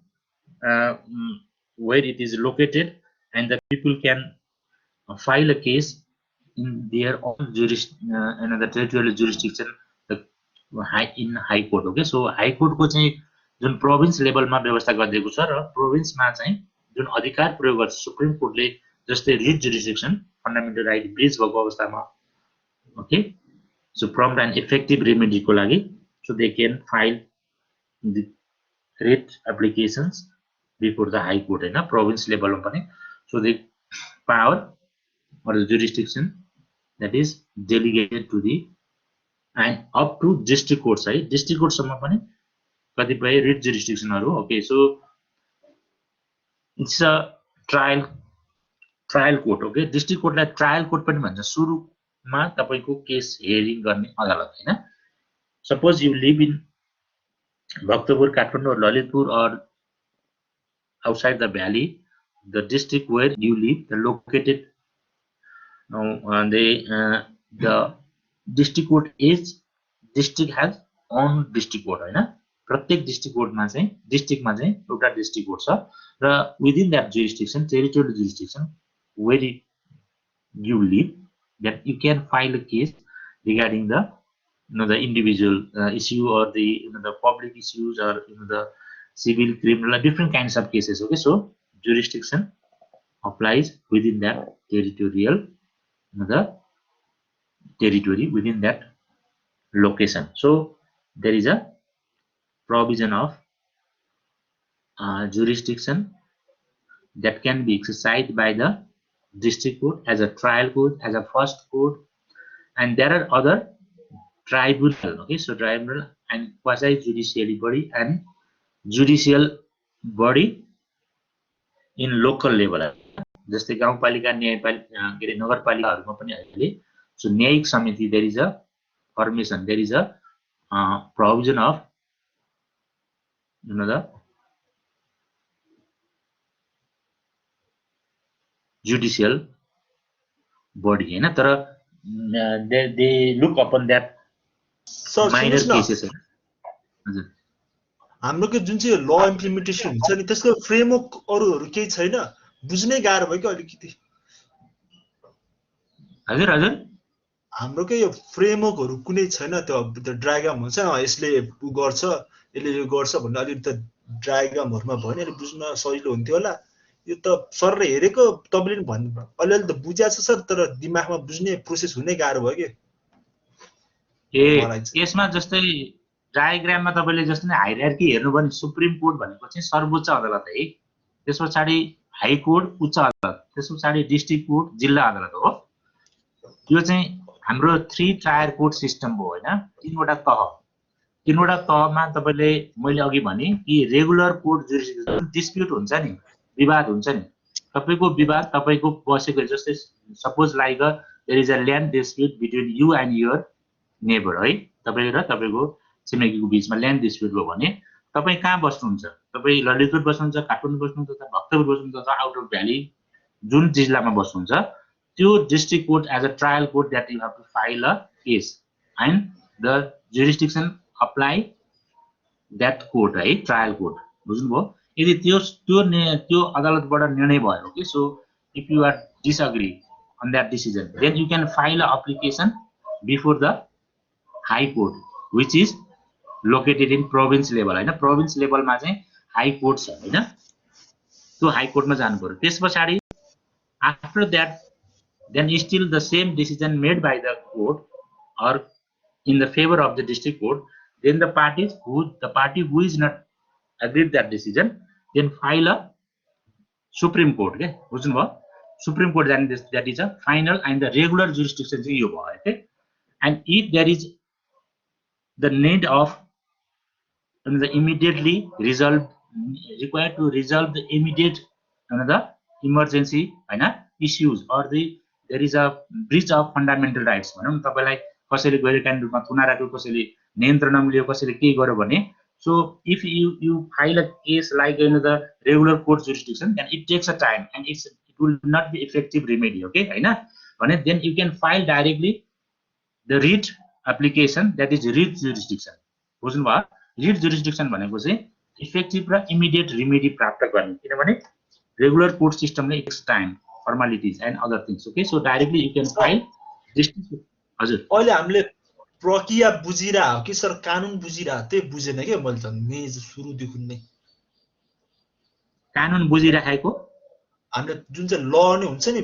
where it is located, and the people can file a case in their own another territorial jurisdiction in High Court. Okay, so High Court को चाहिँ जुन province लेभलमा व्यवस्था गरिदिएको छ र प्रोभिन्समा चाहिँ जुन अधिकार प्रयोग गर्छ सुप्रिम कोर्टले, जस्तै writ jurisdiction, fundamental right breach भएको अवस्थामा, okay, so prompt and effective रेमेडीको लागि, so they can file the writ applications before the high court हैन, प्रोभिन्स लेभलमा पनि. So the power or the jurisdiction that is delegated to the and up to district courts, है, district court सम्म पनि कतिपय writ जुरिस्डिक्सनहरु. Okay, so it's a trial court. Okay, district कोर्टलाई trial court पनि भन्छ. सुरुमा तपाईको केस हेयरिङ गर्ने अदालत हैन. Suppose you live in Bhaktapur, Kathmandu, Lalitpur or outside the valley, the district where you live, the located the district court is district has own district court हैन. प्रत्येक डिस्ट्रिक्ट कोर्टमा चाहिँ डिस्ट्रिक्टमा चाहिँ एउटा डिस्ट्रिक्ट कोर्ट छ र within that jurisdiction, territorial jurisdiction where you live, that you can file a case regarding the the individual issue or the the public issues or the civil, criminal, different kinds of cases. Okay, so jurisdiction applies within that territorial the territory within that location. So there is a provision of jurisdiction that can be exercised by the district court as a trial court, as a first court, and there are other tribunal. Okay, so tribunal and quasi judiciary body and judicial body in local level. जस्तै गाउँपालिका, न्यायपालिका, के अरे नगरपालिकाहरुमा पनि अहिले सो न्यायिक समिति, there is a formation, there is a provision of the judicial बढी हैन तर they look upon that sir minor सुन्नुस् न केसेस हैन हजुर हाम्रो के जुन चाहिँ ल इम्प्लिमेन्टेसन हुन्छ नि त्यसको फ्रेमवर्क अरूहरु केही छैन बुझ्नै गाह्रो भयो के अलिकति हजुर हजुर हाम्रो के यो फ्रेमवर्कहरु कुनै छैन त्यो डायग्राम हुन्छ यसले उ गर्छ यसले यो गर्छ भन्ने अलि त डायग्रामहरुमा भयो नि अलि बुझ्न सजिलो हुन्थ्यो होला यो त सरले हेरेको तपाईले भन् अलिअलि त बुझ्या छ सर तर दिमागमा बुझ्ने प्रोसेस हुनै गाह्रो भयो के मलाई चाहिँ यसमा जस्तै डायग्राममा तपाईले जस्तै नै हायरार्की हेर्नुभयो भने सुप्रिम कोर्ट भनेको चाहिँ सर्वोच्च अदालत है त्यसपछि हाई कोर्ट उच्च अदालत त्यसपछि डिस्ट्रिक्ट कोर्ट जिल्ला अदालत हो यो चाहिँ हाम्रो 3 टायर कोर्ट सिस्टम हो हैन तीनवटा तहमा तपाईले मैले अघि भने कि रेगुलर कोर्ट जुरिसडिक्सन डिस्प्युट हुन्छ नि विवाद हुन्छ नि तपाईको विवाद तपाईको बसेको जस्तै suppose like there is a land dispute between you and your neighbour है तपाई र तपाईको छिमेकीको बीचमा ल्यान्ड डिस्प्युट भयो भने तपाई कहाँ बस्नुहुन्छ तपाई ललितपुर बस्नुहुन्छ काठमाडौँ बस्नुहुन्छ अथवा भक्तपुर बस्नुहुन्छ अथवा आउट अफ भ्याली जुन जिल्लामा बस्नुहुन्छ त्यो district court as a trial court that you have to file a case and the jurisdiction apply that court है ट्रायल कोर्ट बुझ्नुभयो यदि त्यो अदालतबाट निर्णय भयो कि so if you are disagree on that decision then you can file a application before the high court which is located in province level हैन province level मा चाहिँ high court छ हैन त्यो high court मा जानु पर्यो त्यसपछि after that then still the same decision made by the court or in the favor of the district court then the party who is not agreed that decision then file a supreme court के बुझ्नुभयो Supreme Court that is a final and the regular jurisdiction चाहिँ यो भयो है and if there is the need of the immediately required to resolve the immediate the emergency हैन issues or there is a breach of fundamental rights भनौं तपाईलाई कसैले गैरकानुनी रूपमा थुना राख्यो कसैले नियन्त्रणमा लियो कसैले के गर्यो भने so if you file a case like the regular court jurisdiction then it takes a time and it will not be effective remedy okay हैन भने then you can file directly the writ application that is writ jurisdiction बुझ्नुभयो writ jurisdiction भनेको चाहिँ effective र immediate remedy प्राप्त गर्ने किनभने regular court system ले takes time formalities and other things okay so directly you can file district हजुर अहिले हामीले प्रक्रिया बुझिरा हो कि सर कानुन बुझिरा त्यही बुझेन के मैले त मेज सुरुदेखि नै कानुन बुझिराखेको हामीले जुन चाहिँ ल नै हुन्छ नि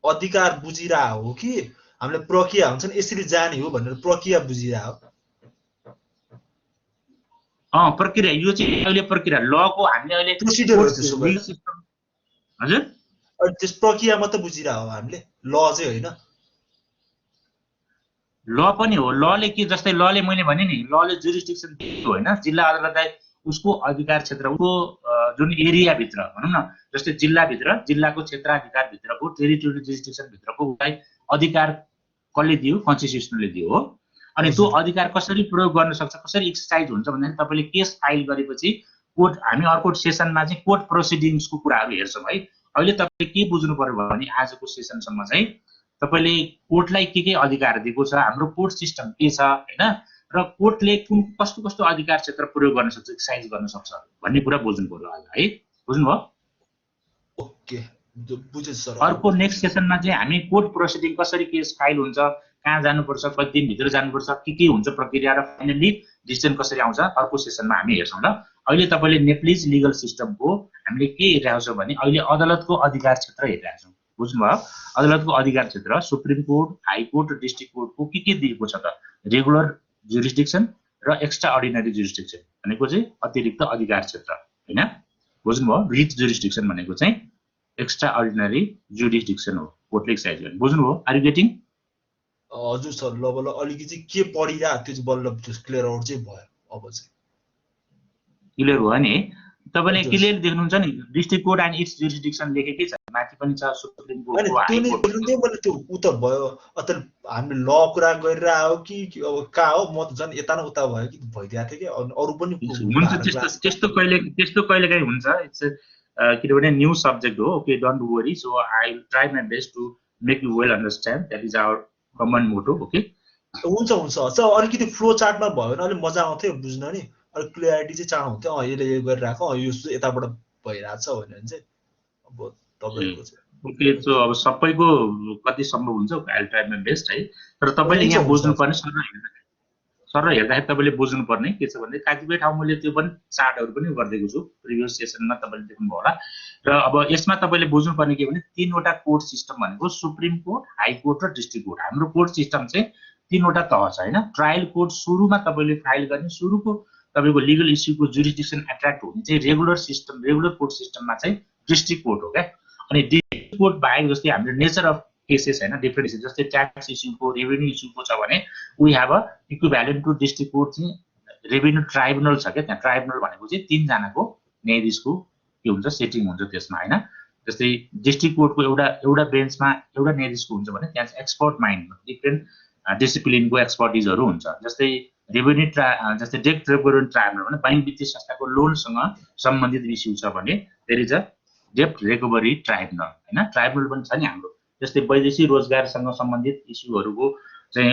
अधिकार बुझिरा हो कि हामीले प्रक्रिया हुन्छ नि यसरी जाने हो भनेर प्रक्रिया बुझिरा हो प्रक्रिया यो चाहिँ अहिले प्रक्रिया लको हामीले अहिले प्रोसिडर हो त्यसो भए हजुर अनि त्यस प्रक्रिया मात्र बुझिरा हो हामीले ल चाहिँ हैन ल पनि हो लले के जस्तै लले मैले भने नि लले जुरिसडिक्सन दियो हैन जिल्ला अदालतलाई उसको अधिकार क्षेत्र उसको जुन एरिया भित्र भनौं न जस्तै जिल्ला भित्र जिल्लाको क्षेत्राधिकार भित्रको टेरिटोरियल जुरिसडिक्सन भित्रको उलाई अधिकार कसले दियो कन्स्टिट्युसनले दियो हो अनि त्यो अधिकार कसरी प्रयोग गर्न सक्छ कसरी एक्सरसाइज हुन्छ भन्दा तपाईले केस फाइल गरेपछि कोर्ट हामी अर्को सेसनमा चाहिँ कोर्ट प्रोसिडिङ्सको कुराहरु हेर्छौं है अहिले तपाईले के बुझ्नु पर्यो भने आजको सेसनसम्म चाहिँ तपाईले कोर्टलाई के अधिकार दिएको छ हाम्रो कोर्ट सिस्टम के छ हैन र कोर्टले कुन कस्तो अधिकार क्षेत्र प्रयोग गर्न सक्छ एक्सरसाइज गर्न सक्छ भन्ने कुरा बुझ्नु पर्यो आज है बुझ्नुभयो ओके बुझे सर अर्को नेक्स्ट सेसनमा चाहिँ हामी कोर्ट प्रोसिडिङ कसरी केस फाइल हुन्छ कहाँ जानुपर्छ कति दिन भित्र जानुपर्छ के हुन्छ प्रक्रिया र फाइनली डिसिजन कसरी आउँछ अर्को सेसनमा हामी हेर्छौं ल अहिले तपाईले नेप्लिज लिगल सिस्टमको हामीले के हेरिरहेको छौं भने अहिले अदालतको अधिकार क्षेत्र हेरिरहेको छौं बुझ्नुभयो अदालतको अधिकार क्षेत्र सुप्रिम कोर्ट हाई कोर्ट र डिस्ट्रिक्ट कोर्टको के दिएको छ त रेगुलर जुरिसडिक्सन र एक्स्ट्रा अर्डिनरी जुरिसडिक्सन भनेको चाहिँ अतिरिक्त अधिकार क्षेत्र हैन बुझ्नुभयो रिट जुरिसडिक्सन भनेको चाहिँ एक्स्ट्रा अर्डिनरी जुरिसडिक्सन हो कोर्टले एक्सरसाइज गर्ने बुझ्नुभयो आर यु गेटिङ हजुर सर ल अलिकति के पढिरा त्यो चाहिँ बल्ल क्लियर आउट चाहिँ भयो अब चाहिँ क्लियर भयो नि तपाईले क्लियर देख्नुहुन्छ नि डिस्ट्रिक्ट कोर्ट एन्ड इट्स जुरिसडिक्सन लेखेकै छ माथि पनि छ सुप्रिम कोर्ट को हाई कोर्ट त्यो मैले त्यो उता भयो अत हामीले ल कुरा गरिरा हो कि अब का हो म त जन यता न उता भयो कि भइदिया थियो कि अरु पनि हुन्छ त्यस्तो कहिले काहीँ हुन्छ इट्स किनभने न्यू सब्जेक्ट हो okay don't worry so I will try my best to make you well understand. That is our common motto. Okay. हुन्छ सर अलिकति फ्लो चार्टमा भयो भने अलिक मजा आउँथ्यो बुझ्न नि अलिक क्लियरिटी चाहिँ चाहन्थ्यो यसले यो गरिरहेको यो यताबाट भइरहेछ भने चाहिँ अब तपाईको चाहिँ ओके सो अब सबैको कति सम्भव हुन्छ I'll try my best है तर तपाईले यहाँ बुझ्नु पर्ने सर हेर्दाखेरि तपाईले बुझ्नु पर्ने के छ भने कतिपय ठाउँ मैले त्यो पनि चार्टहरु पनि गर्दिएको छु प्रिभियस सेसनमा तपाईले देख्नुभयो होला र अब यसमा तपाईले बुझ्नु पर्ने के भने तीनवटा कोर्ट सिस्टम भनेको सुप्रिम कोर्ट हाई कोर्ट र डिस्ट्रिक्ट कोर्ट हाम्रो कोर्ट सिस्टम चाहिँ तीनवटा तह छ हैन ट्रायल कोर्ट सुरुमा तपाईले फाइल गर्ने सुरुको तपाईको लिगल इस्युको जुरिसडिक्सन एट्र्याक्ट हुने चाहिँ रेगुलर कोर्ट सिस्टममा चाहिँ डिस्ट्रिक्ट कोर्ट हो क्या अनि डिस्ट्रिक्ट कोर्ट बाहेक जस्तै हाम्रो नेचर अफ केसेस हैन डिफरेन्ट इस्यु जस्तै ट्याक्स इस्युको रेभेन्यू इस्युको छ भने we have a equivalent to district court चाहिँ रेभेन्यू ट्राइब्युनल छ क्या त्यहाँ ट्राइब्युनल भनेको चाहिँ 3 जनाको न्यायाधीशको के हुन्छ सेटिङ हुन्छ त्यसमा हैन जस्तै डिस्ट्रिक्ट कोर्टको एउटा बेन्चमा एउटा न्यायाधीशको हुन्छ भने त्यहाँ चाहिँ एक्सपर्ट माइन्ड डिफरेन्ट डिसिप्लिनको एक्सपर्टिजहरु हुन्छ जस्तै रेभेन्यू जस्तै डेट रेगुलेटरी ट्राइब्युनल भने बैंक वित्तीय संस्थाको लोनसँग सम्बन्धित इस्यु छ भने there is a debt recovery tribunal हैन ट्राइब्युनल पनि छ नि हाम्रो जस्तै वैदेशिक रोजगारसँग सम्बन्धित इस्युहरुको चाहिँ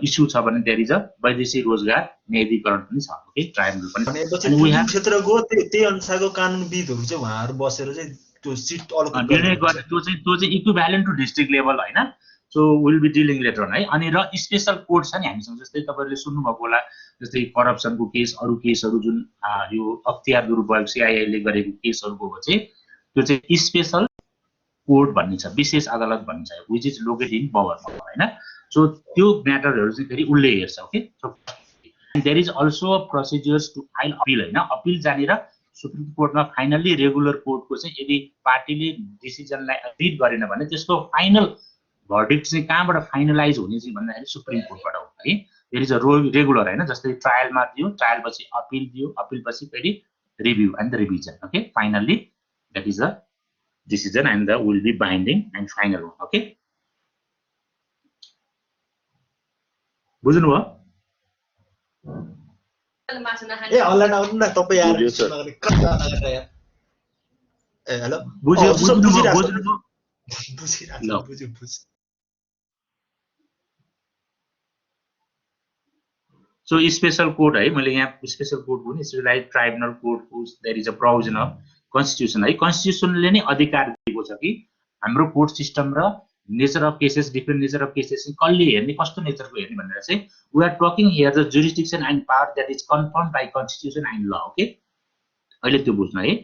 इस्यु छ भने देयर इज अ वैदेशिक रोजगार न्यायाधिकरण पनि छ ओके ट्राइब्युनल पनि अनि वी हैव क्षेत्रको त्यही अनुसारको कानुनविदहरु चाहिँ उहाँहरु बसेर चाहिँ त्यो सिट अलोकेट निर्णय गर्ने त्यो चाहिँ इक्विभ्यालेन्ट टु डिस्ट्रिक्ट लेभल हैन so will be dealing later on है अनि र स्पेशल कोर्ट छ नि हामीसँग जस्तै तपाईहरुले सुन्नु भएको होला जस्तै करप्सनको केस अरु केसहरु जुन यो अख्तियार दुरुपयोग सीआईए ले गरेको केसहरुको चाहिँ त्यो चाहिँ स्पेशल कोर्ट भन्ने छ विशेष अदालत भन्ने छ व्हिच इज लोकेटेड इन पावरमा हैन सो त्यो म्याटरहरु चाहिँ फेरि उल्ले हेर्छ okay so there is also procedures to file appeal हैन अपिल जानेर सुप्रिम कोर्टमा फाइनली रेगुलर कोर्टको चाहिँ यदि पार्टीले डिसिजनलाई एग्री गरेन भने त्यसको फाइनल भर्डिक्ट चाहिँ कहाँबाट फाइनलाइज हुने चाहिँ भन्दाखेरि सुप्रिम कोर्टबाट हो है देयर इज अ रेगुलर हैन जस्तै ट्रायलमा दियो ट्रायल पछि अपिल दियो अपिल पछि फेरि review and the revision okay finally that is a decision and the will be binding and final one okay बुझ्नु भयो ए अनलाइन आउनु न तपाई यार ए हेलो बुझिराछ सो स्पेशल कोर्ट है मैले यहाँ स्पेशल कोर्ट पनि specialised tribunal court there is a provision of constitution है कन्स्टिट्युसनले नै अधिकार दिएको छ कि हाम्रो कोर्ट सिस्टम र nature of cases different nature of cases कसले हेर्ने कस्तो नेचरको हेर्ने भनेर चाहिँ we are talking here the jurisdiction and power that is confirm by constitution and law okay अहिले त्यो बुझ्नु है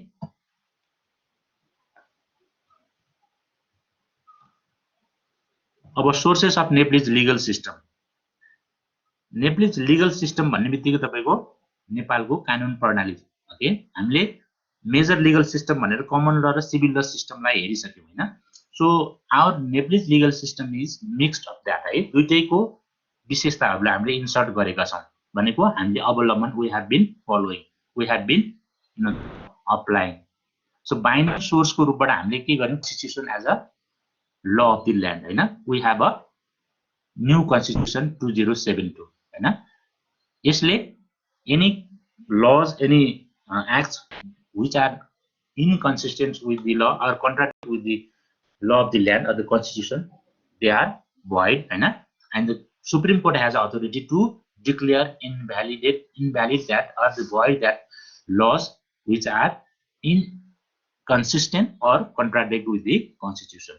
अब sources of Nepalese legal system Nepalese legal system भन्ने बित्तिकै तपाईको नेपालको कानुन प्रणाली ओके हामीले मेजर लिगल सिस्टम भनेर कमन ल र सिभिल ल सिस्टमलाई हेरिसक्यौं हैन so our Nepalese legal system is mixed of that है दुईटैको विशेषताहरुलाई हामीले इन्सर्ट गरेका छौं भनेको हामीले अवलम्बन we have been following we have been applying so binary सोर्सको रूपबाट हामीले के गर्यौं constitution as a law of the land हैन we have a new constitution 2072 हैन यसले any laws any acts which are inconsistent with the law or contrary with the law of the land or the constitution they are void and the Supreme Court has authority to declare invalid that or the void that laws which are inconsistent or contradict with the constitution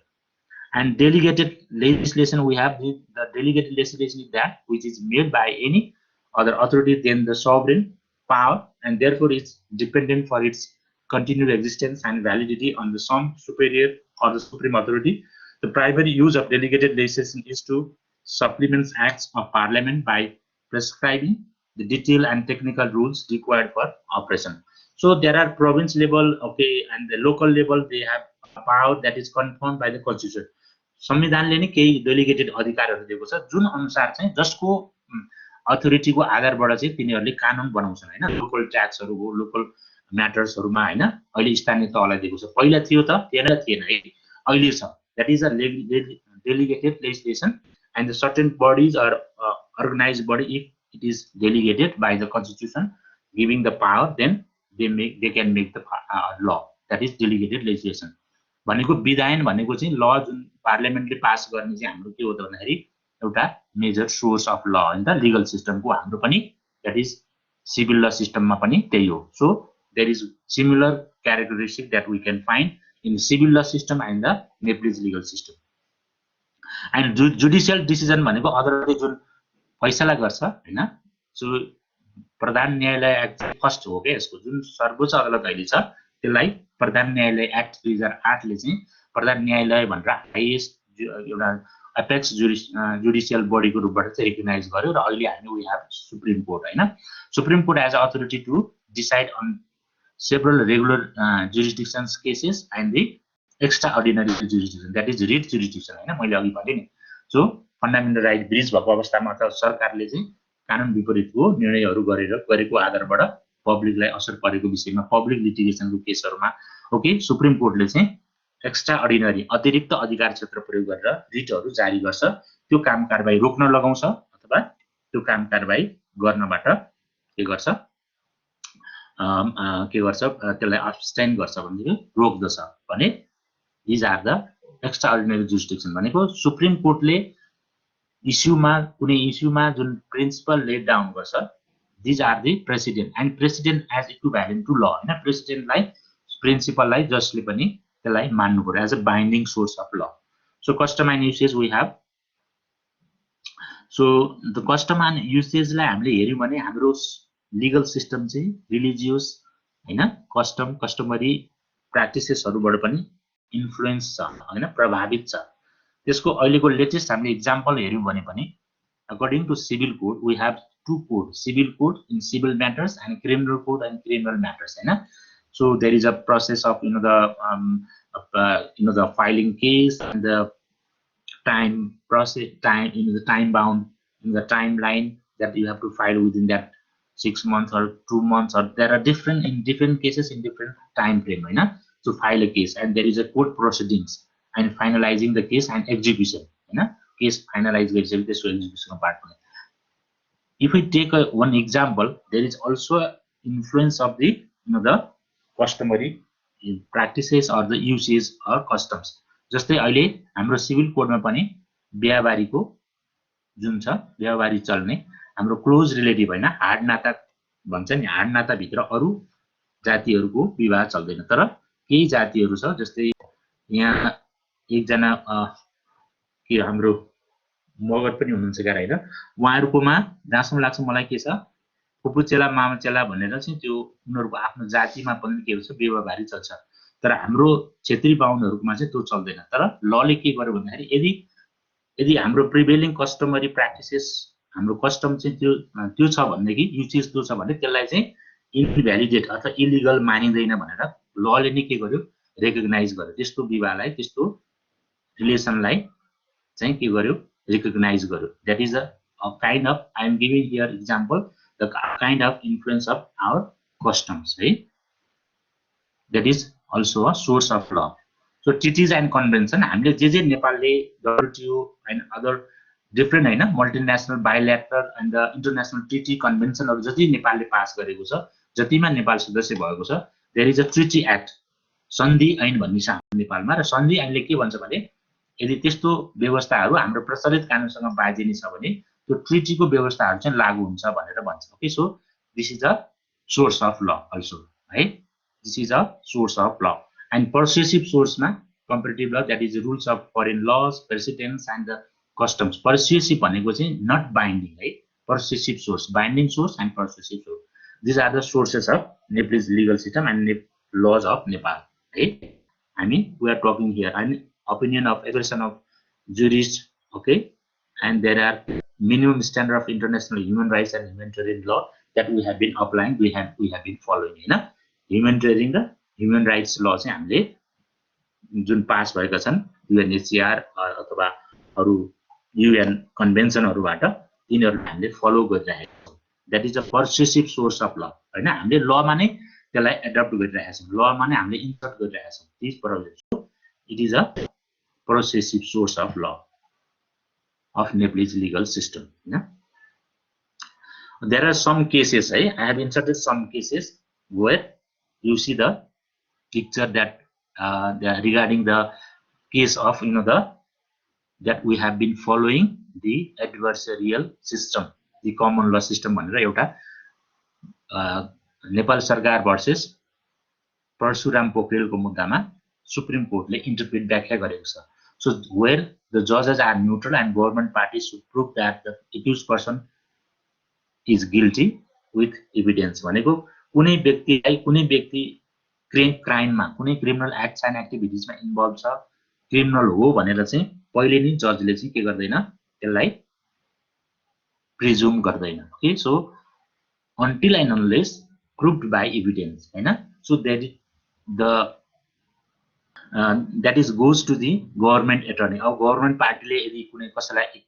and delegated legislation we have the delegated legislation is that which is made by any other authority than the sovereign power and therefore it's dependent for its continued existence and validity on the some superior or the supreme authority. The primary use of delegated legislation is to supplement acts of parliament by prescribing the detailed and technical rules required for operation. So there are province level okay and the local level they have a power that is confirmed by the constitution. संविधानले नै केही delegated अधिकारहरु दिएको छ जुन अनुसार चाहिँ जसको अथोरिटीको आधारबाट चाहिँ तिनीहरुले कानुन बनाउँछन् हैन लोकल ट्याक्सहरु हो लोकल म्याटर्सहरुमा हैन अहिले स्थानीय तहलाई दिएको छ पहिला थियो त थिएन है अहिले छ that is a delegated legislation and the certain bodies are organised body if it is delegated by the constitution giving the power then they can make the law that is delegated legislation भनेको विधायन भनेको चाहिँ ल जुन पार्लियामेन्टले pass गर्ने चाहिँ हाम्रो के हो त भन्दाखेरि एउटा मेजर सोर्स अफ ल इन द लिगल सिस्टमको हाम्रो पनि द्याट इज सिभिल ल सिस्टममा पनि त्यही हो. So there is similar characteristic that we can find in civil law system and the Nepalese legal system. And judicial decision भनेको अदालतले जुन फैसला गर्छ हैन, सो प्रधान न्यायालय एक्ट फर्स्ट हो के यसको जुन सर्वोच्च अदालत अहिले छ त्यसलाई प्रधान न्यायालय एक्ट 2008 ले चाहिँ प्रधान न्यायालय भनेर हाईएस्ट एउटा एपेक्स जुडिसियल बडीको रूपबाट चाहिँ रिकग्नाइज गर्यो र अहिले हामी वी हेभ सुप्रिम कोर्ट हैन. Supreme court has authority to decide on several regular jurisdictions cases and the extraordinary jurisdiction that is writ jurisdiction हैन. मैले अघि भने नि सो फन्डामेन्टल राइट ब्रिज भएको अवस्थामा अथवा सरकारले चाहिँ कानुन विपरीतको निर्णयहरू गरेको आधारबाट पब्लिकलाई असर परेको विषयमा पब्लिक लिटिगेसनको केसहरूमा ओके सुप्रिम कोर्टले चाहिँ एक्स्ट्रा अर्डिनरी अतिरिक्त अधिकार क्षेत्र प्रयोग गरेर रिटहरू जारी गर्छ. त्यो काम कारबाही रोक्न लगाउँछ अथवा त्यो काम कारबाही गर्नबाट के गर्छ त्यसलाई अब्स्टेन गर्छ भनेदेखि रोक्दछ भने these are the extraordinary jurisdiction. भनेको सुप्रिम कोर्टले इस्युमा कुनै इस्युमा जुन प्रिन्सिपल लेट डाउन गर्छ these are the precedent and precedent as equivalent to law हैन. प्रेसिडेन्टलाई प्रिन्सिपललाई जसले पनि त्यसलाई मान्नु पर्यो as a binding source of law. So custom and usage we have. So the custom and युसेजलाई हामीले हेर्यौँ भने हाम्रो लिगल सिस्टम चाहिँ रिलिजियस हैन कस्टमरी प्र्याक्टिसेसहरूबाट पनि इन्फ्लुएन्स छ हैन, प्रभावित छ. त्यसको अहिलेको लेटेस्ट हामीले इक्जाम्पल हेर्यौँ भने पनि according to civil code we have to code, civil code in civil matters and criminal code and criminal matters हैन. So there is a process of the filing case and the time bound in the timeline that you have to file within that 6 months or 2 months, or there are different cases in different time frame हैन to file a case, and there is a court proceedings and finalizing the case and execution हैन. case finalize गरिसकेपछि त्यसको execution part पनि. If we take one example, there is also influence of the the customary practices or the usage or customs. जस्तै अहिले हाम्रो civil कोडमा पनि बिहाबारीको जुन छ बिहाबारी चल्ने हाम्रो क्लोज रिलेटिभ हैन, हार्ड नाता भन्छ नि, हार्ड नाता भित्र अरु जातिहरुको विवाह चल्दैन. तर केही जातिहरु छ जस्तै यहाँ एकजना के हाम्रो मगर पनि हुनुहुन्छ गारा हैन, उहाँहरुकोमा जहाँसम्म लाग्छ मलाई के छ फुपूचेला मामाचेला भनेर चाहिँ त्यो उनीहरुको आफ्नो जातिमा पनि के हुन्छ बेवाबारी चल्छ. तर हाम्रो क्षेत्री बाहुनहरुकोमा चाहिँ त्यो चल्दैन. तर लले के गर्यो भन्दाखेरि यदि हाम्रो प्रिभेलिङ कस्टमरी प्र्याक्टिसेस हाम्रो कस्टम चाहिँ त्यो छ भनेदेखि युसेज त्यो छ भने त्यसलाई चाहिँ इनभ्यालिडेट अथवा इलिगल मानिदैन भनेर लले नै के गर्यो रिकग्नाइज गर्यो. त्यस्तो विवाहलाई त्यस्तो रिलेसनलाई चाहिँ के गर्यो रिकग्नाइज गर्यो. That is a kind of I am giving here example the kind of influence of our customs, right? That is also a source of law. So treaties and convention हामीले जे नेपालले WTO and other different हैन multinational bilateral and the international treaty convention हरु जति नेपालले pass गरेको छ, जतिमा नेपाल सदस्य भएको छ, there is a treaty act, सन्धि ऐन भन्ने छ हाम्रो नेपालमा. र सन्धि ऐनले के भन्छ भने यदि त्यस्तो व्यवस्थाहरु हाम्रो प्रचलित कानुनसँग बाजिने छ भने त्यो ट्रिटीको व्यवस्थाहरु चाहिँ लागू हुन्छ भनेर भन्छ. Okay, so this is a source of law also है. This is a source of law and persuasive सोर्समा comparative law that is rules of foreign laws, precedents and the customs. Persuasive भनेको चाहिँ नट बाइन्डिङ है, persuasive source, binding source and persuasive source. This are the sources of Nepalese legal system and laws of Nepal है. हामी we are talking here and opinion of expression of jurists, okay, and there are minimum standard of international human rights and humanitarian law that we have been applying, we have been following हैन. humanitarian र human rights law चाहिँ हामीले जुन pass भएका छन् UNHCR अथवा अरु UN कन्भेन्सनहरुबाट तिनीहरु हामीले फलो गरिरहेका छौं. that is a persuasive source of law हैन. हामीले लमा नै त्यसलाई एडप्ट गरिरहेका छौं, लमा नै हामीले इन्सर्ट गरिरहेका छौं. This process it is a persuasive source of law of Nepalese legal system. Yeah? There are some cases, I have inserted some cases where you see the picture that regarding the case of the that we have been following the adversarial system, the common law system भनेर एउटा नेपाल सरकार versus Parshuram पोखरेलको मुद्दामा supreme कोर्टले interpret व्याख्या गरेको छ. So where the judges are neutral and government parties should prove that the accused person is guilty with evidence. भनेको कुनै व्यक्ति क्राइममा कुनै क्रिमिनल एक्ट्स एन्ड एक्टिभिटिजमा इन्भल्भ छ, क्रिमिनल हो भनेर चाहिँ पहिले नै जजले चाहिँ के गर्दैन, त्यसलाई प्रिज्युम गर्दैन. Okay, so until and unless proved by evidence, हैन. So that is goes to the government attorney. अब गभर्नमेन्ट पार्टीले यदि कुनै कसैलाई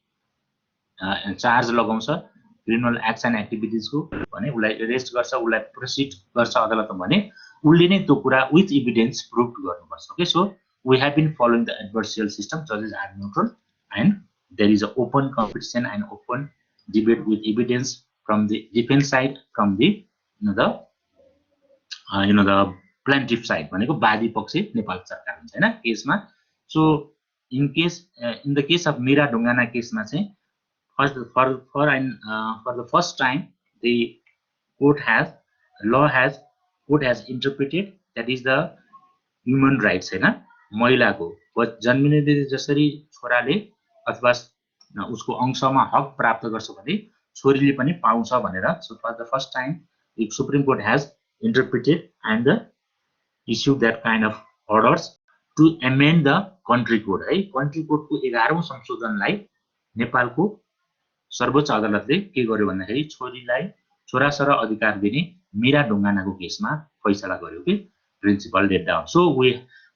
चार्ज लगाउँछ क्रिमिनल एक्ट्स एन्ड एक्टिभिटिजको भने उसलाई अरेस्ट गर्छ, उसलाई प्रोसिड गर्छ अदालतमा भने उसले नै त्यो कुरा विथ एभिडेन्स प्रुभ गर्नुपर्छ. Okay, so we have been following the adversarial system. जजेस are neutral and there is a open competition and open debate with evidence from the defence side, from the the plaintiff side भनेको वादी पक्ष नेपाल सरकार हुन्छ हैन केसमा. So in the case of Meera Dhungana केसमा चाहिँ for the first time the court has interpreted that is the human rights, हैन. महिलाको जन्मिने जसरी छोराले अथवा उसको अंशमा हक प्राप्त गर्छ भने छोरीले पनि पाउँछ भनेर. So for the first time the Supreme Court has interpreted and issued that kind of orders to amend the country code, है. country code को 11औं संशोधनलाई नेपालको सर्वोच्च अदालतले के गर्यो भन्दाखेरि छोरासर अधिकार दिने मीरा ढुङ्गानाको केसमा फैसला गर्यो कि principle let down. So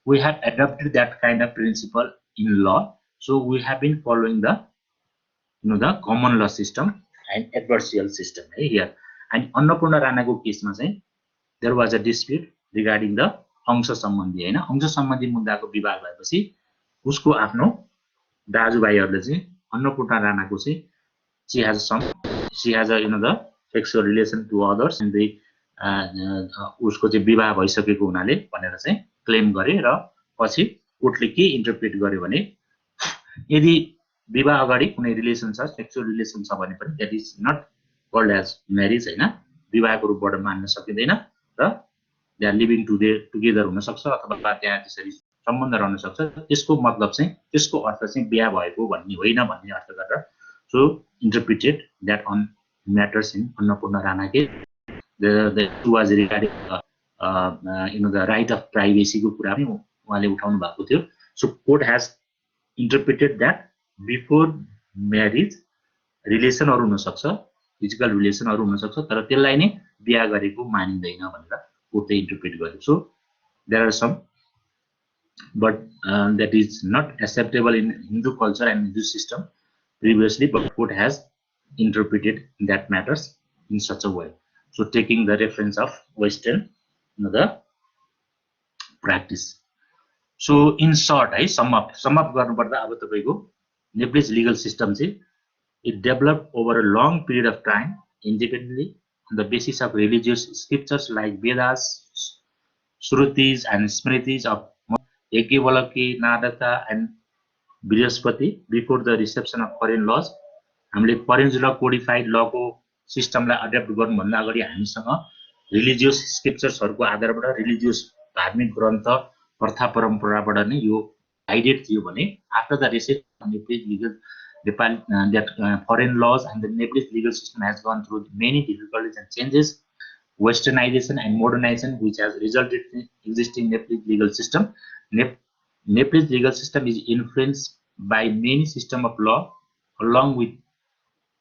we have adopted that kind of principle in law. So we have been following the the common law system and adversarial system, है, here. And अन्नपूर्ण राणाको केसमा चाहिँ there was a dispute regarding the अंश सम्बन्धी, हैन. अंश सम्बन्धी मुद्दाको विवाद भएपछि उसको आफ्नो दाजुभाइहरूले चाहिँ अन्नपूर्ण राणाको चाहिँ she has a the sexual relation to others and the उसको चाहिँ विवाह भइसकेको हुनाले भनेर चाहिँ क्लेम गरे र पछि कोर्टले के इन्टरप्रेट गर्यो भने यदि विवाह अगाडि कुनै रिलेसन छ, सेक्सुअल रिलेसन छ भने पनि that is not called as marriage, हैन. विवाहको रूपबाट मान्न सकिँदैन र दे आर लिभिङ टुगेदर हुन सक्छ अथवा त्यहाँ त्यसरी सम्बन्ध रहन सक्छ. त्यसको मतलब चाहिँ त्यसको अर्थ चाहिँ बिहा भएको भन्ने होइन भन्ने अर्थ गरेर so interpreted that on matters in Annapurna Rana case the was regarding the right of privacy को कुरा पनि उहाँले उठाउनु भएको थियो. So court has interpreted that before marriage relation अरु हुन सक्छ, फिजिकल रिलेसन अरु हुन सक्छ, तर त्यसलाई नै बिहा गरेको मानिदैन भनेर कोर्टले इन्टरप्रेट गर्यो. So there are some but that is not acceptable in Hindu culture and Hindu system previously, but court has interpreted that matters in such a way. So taking the reference of Western the practice. So in short, I sum up गर्नु पर्दा अब तपाईको Nepalese legal system चाहिँ it developed over a long period of time independently on the basis of religious scriptures like Vedas, Shrutis and Smritis of Yajnavalkya, Nadaka and Brihaspati before the reception of foreign laws. हामीले foreign law codified law को सिस्टमलाई adopt गर्नु भन्दा अगाडि हामीसँग religious स्क्रिप्चर्सहरुको आधारबाट religious धार्मिक ग्रन्थ प्रथा परम्पराबाट नै यो गाइडेड थियो भने after the reception of Nepalese legal that foreign laws and the Nepalese legal system has gone through many difficulties and changes, westernization and modernization which has resulted in existing Nepalese legal system. Nepalese legal system is influenced by many systems of law along with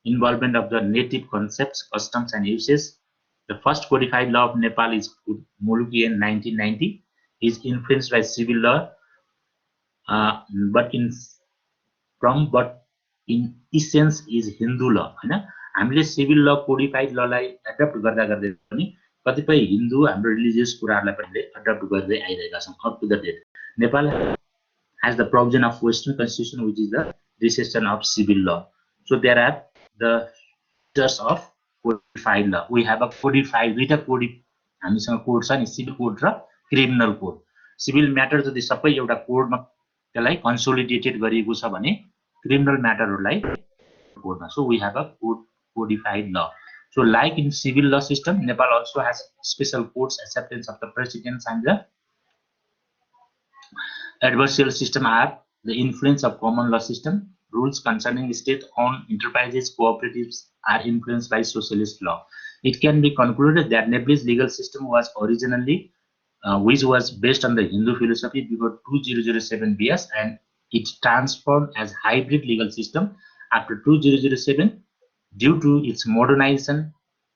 involvement of the native concepts, customs and uses. The first codified law of Nepal is Muluki in 1990. Is influenced by civil law, but in essence is Hindu law. हैन हामीले civil ल codified ललाई adapt गर्दा गर्दै पनि कतिपय हिन्दू हाम्रो religious कुराहरुलाई पनि एडप्ट गर्दै आइरहेका छौं up to the date. Nepal has the provision of Western Constitution which is the recession of civil law. So there are the features of codified law. We have a codified with a code हामीसँग code छ नि civil code र criminal code. Civil matter जति सबै एउटा कोडमा त्यसलाई consolidated गरिएको छ भने criminal matter-हरूलाई कोडमा. So we have a codified law. So like in civil law system, Nepal also has special courts acceptance of the precedents and the adversarial system are the influence of common law system. Rules concerning state-owned enterprises, cooperatives are influenced by socialist law. It can be concluded that Nepal's legal system was originally, which was based on the Hindu philosophy before 2007 BS, and it transformed as hybrid legal system after 2007 due to its modernization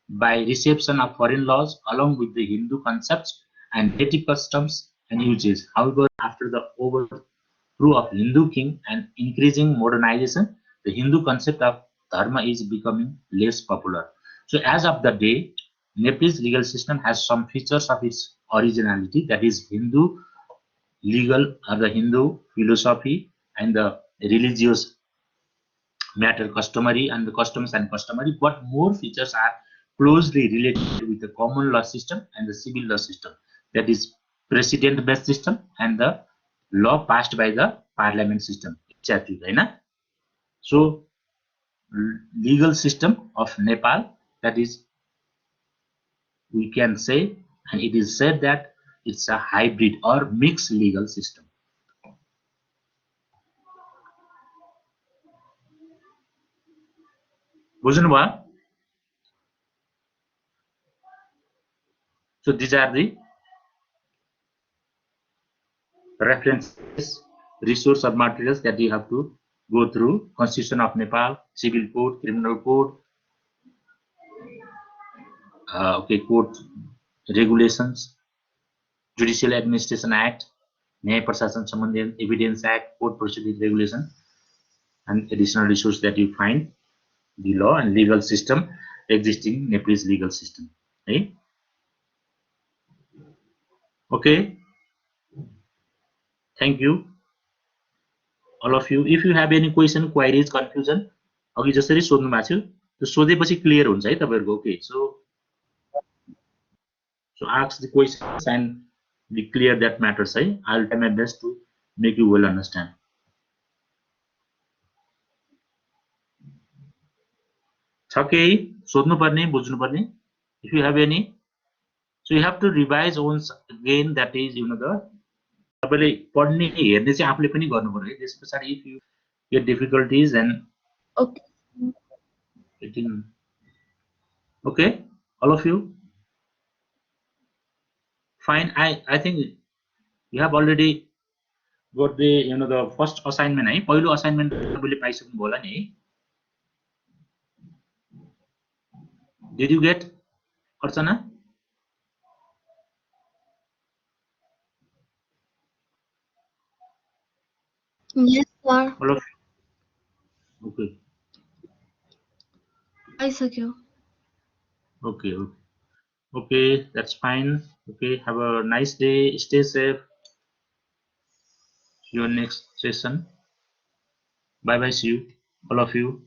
by reception of foreign laws along with the Hindu concepts and native customs and usages. However, after the overthrow of Hindu king and increasing modernization, the Hindu concept of dharma is becoming less popular. So as of the day, Nepal's legal system has some features of its originality, that is Hindu legal or the Hindu philosophy and the religious matter customary and the customs and customary, but more features are closely related with the common law system and the civil law system, that is precedent based system and the law passed by the parliament system. So legal system of Nepal, that is, we can say, and it is said that it's a hybrid or mixed legal system. बुझ्नुभयो? So these are the references, resource or materials that you have to go through: Constitution of Nepal, Civil Code, Criminal Code, Code regulations, Judicial Administration Act, Nyaya Prashashan Sambandhi Evidence Act, Court Proceeding Regulation, and additional resource that you find the law and legal system existing Nepalese legal system. Right? Okay. Thank you, all of you. If you have any question, queries, confusion, अघि जसरी सोध्नु भएको थियो त्यो सोधेपछि clear हुन्छ है तपाईहरुको. Okay, so ask the questions and be clear that matters. है, I'll try my best to make you well understand. छ केही सोध्नु पर्ने, बुझ्नु पर्ने? If you have any, so you have to revise once again, that is, you know, the तपाईले पढ्ने हेर्ने चाहिँ आफूले पनि गर्नु पर्यो है. त्यसपछि if you get difficulties and Okay. Okay, all of you? Fine. I think you have already got the, you know, the first assignment. है, पहिलो assignment तपाईले पाइसक्नु होला नि है. Did you get, Archana? Yes, sir. All of you? Okay. आइसक्यो. Okay. Okay, that's fine. Okay, have a nice day. Stay safe. See you next session. Bye bye. See you, all of you.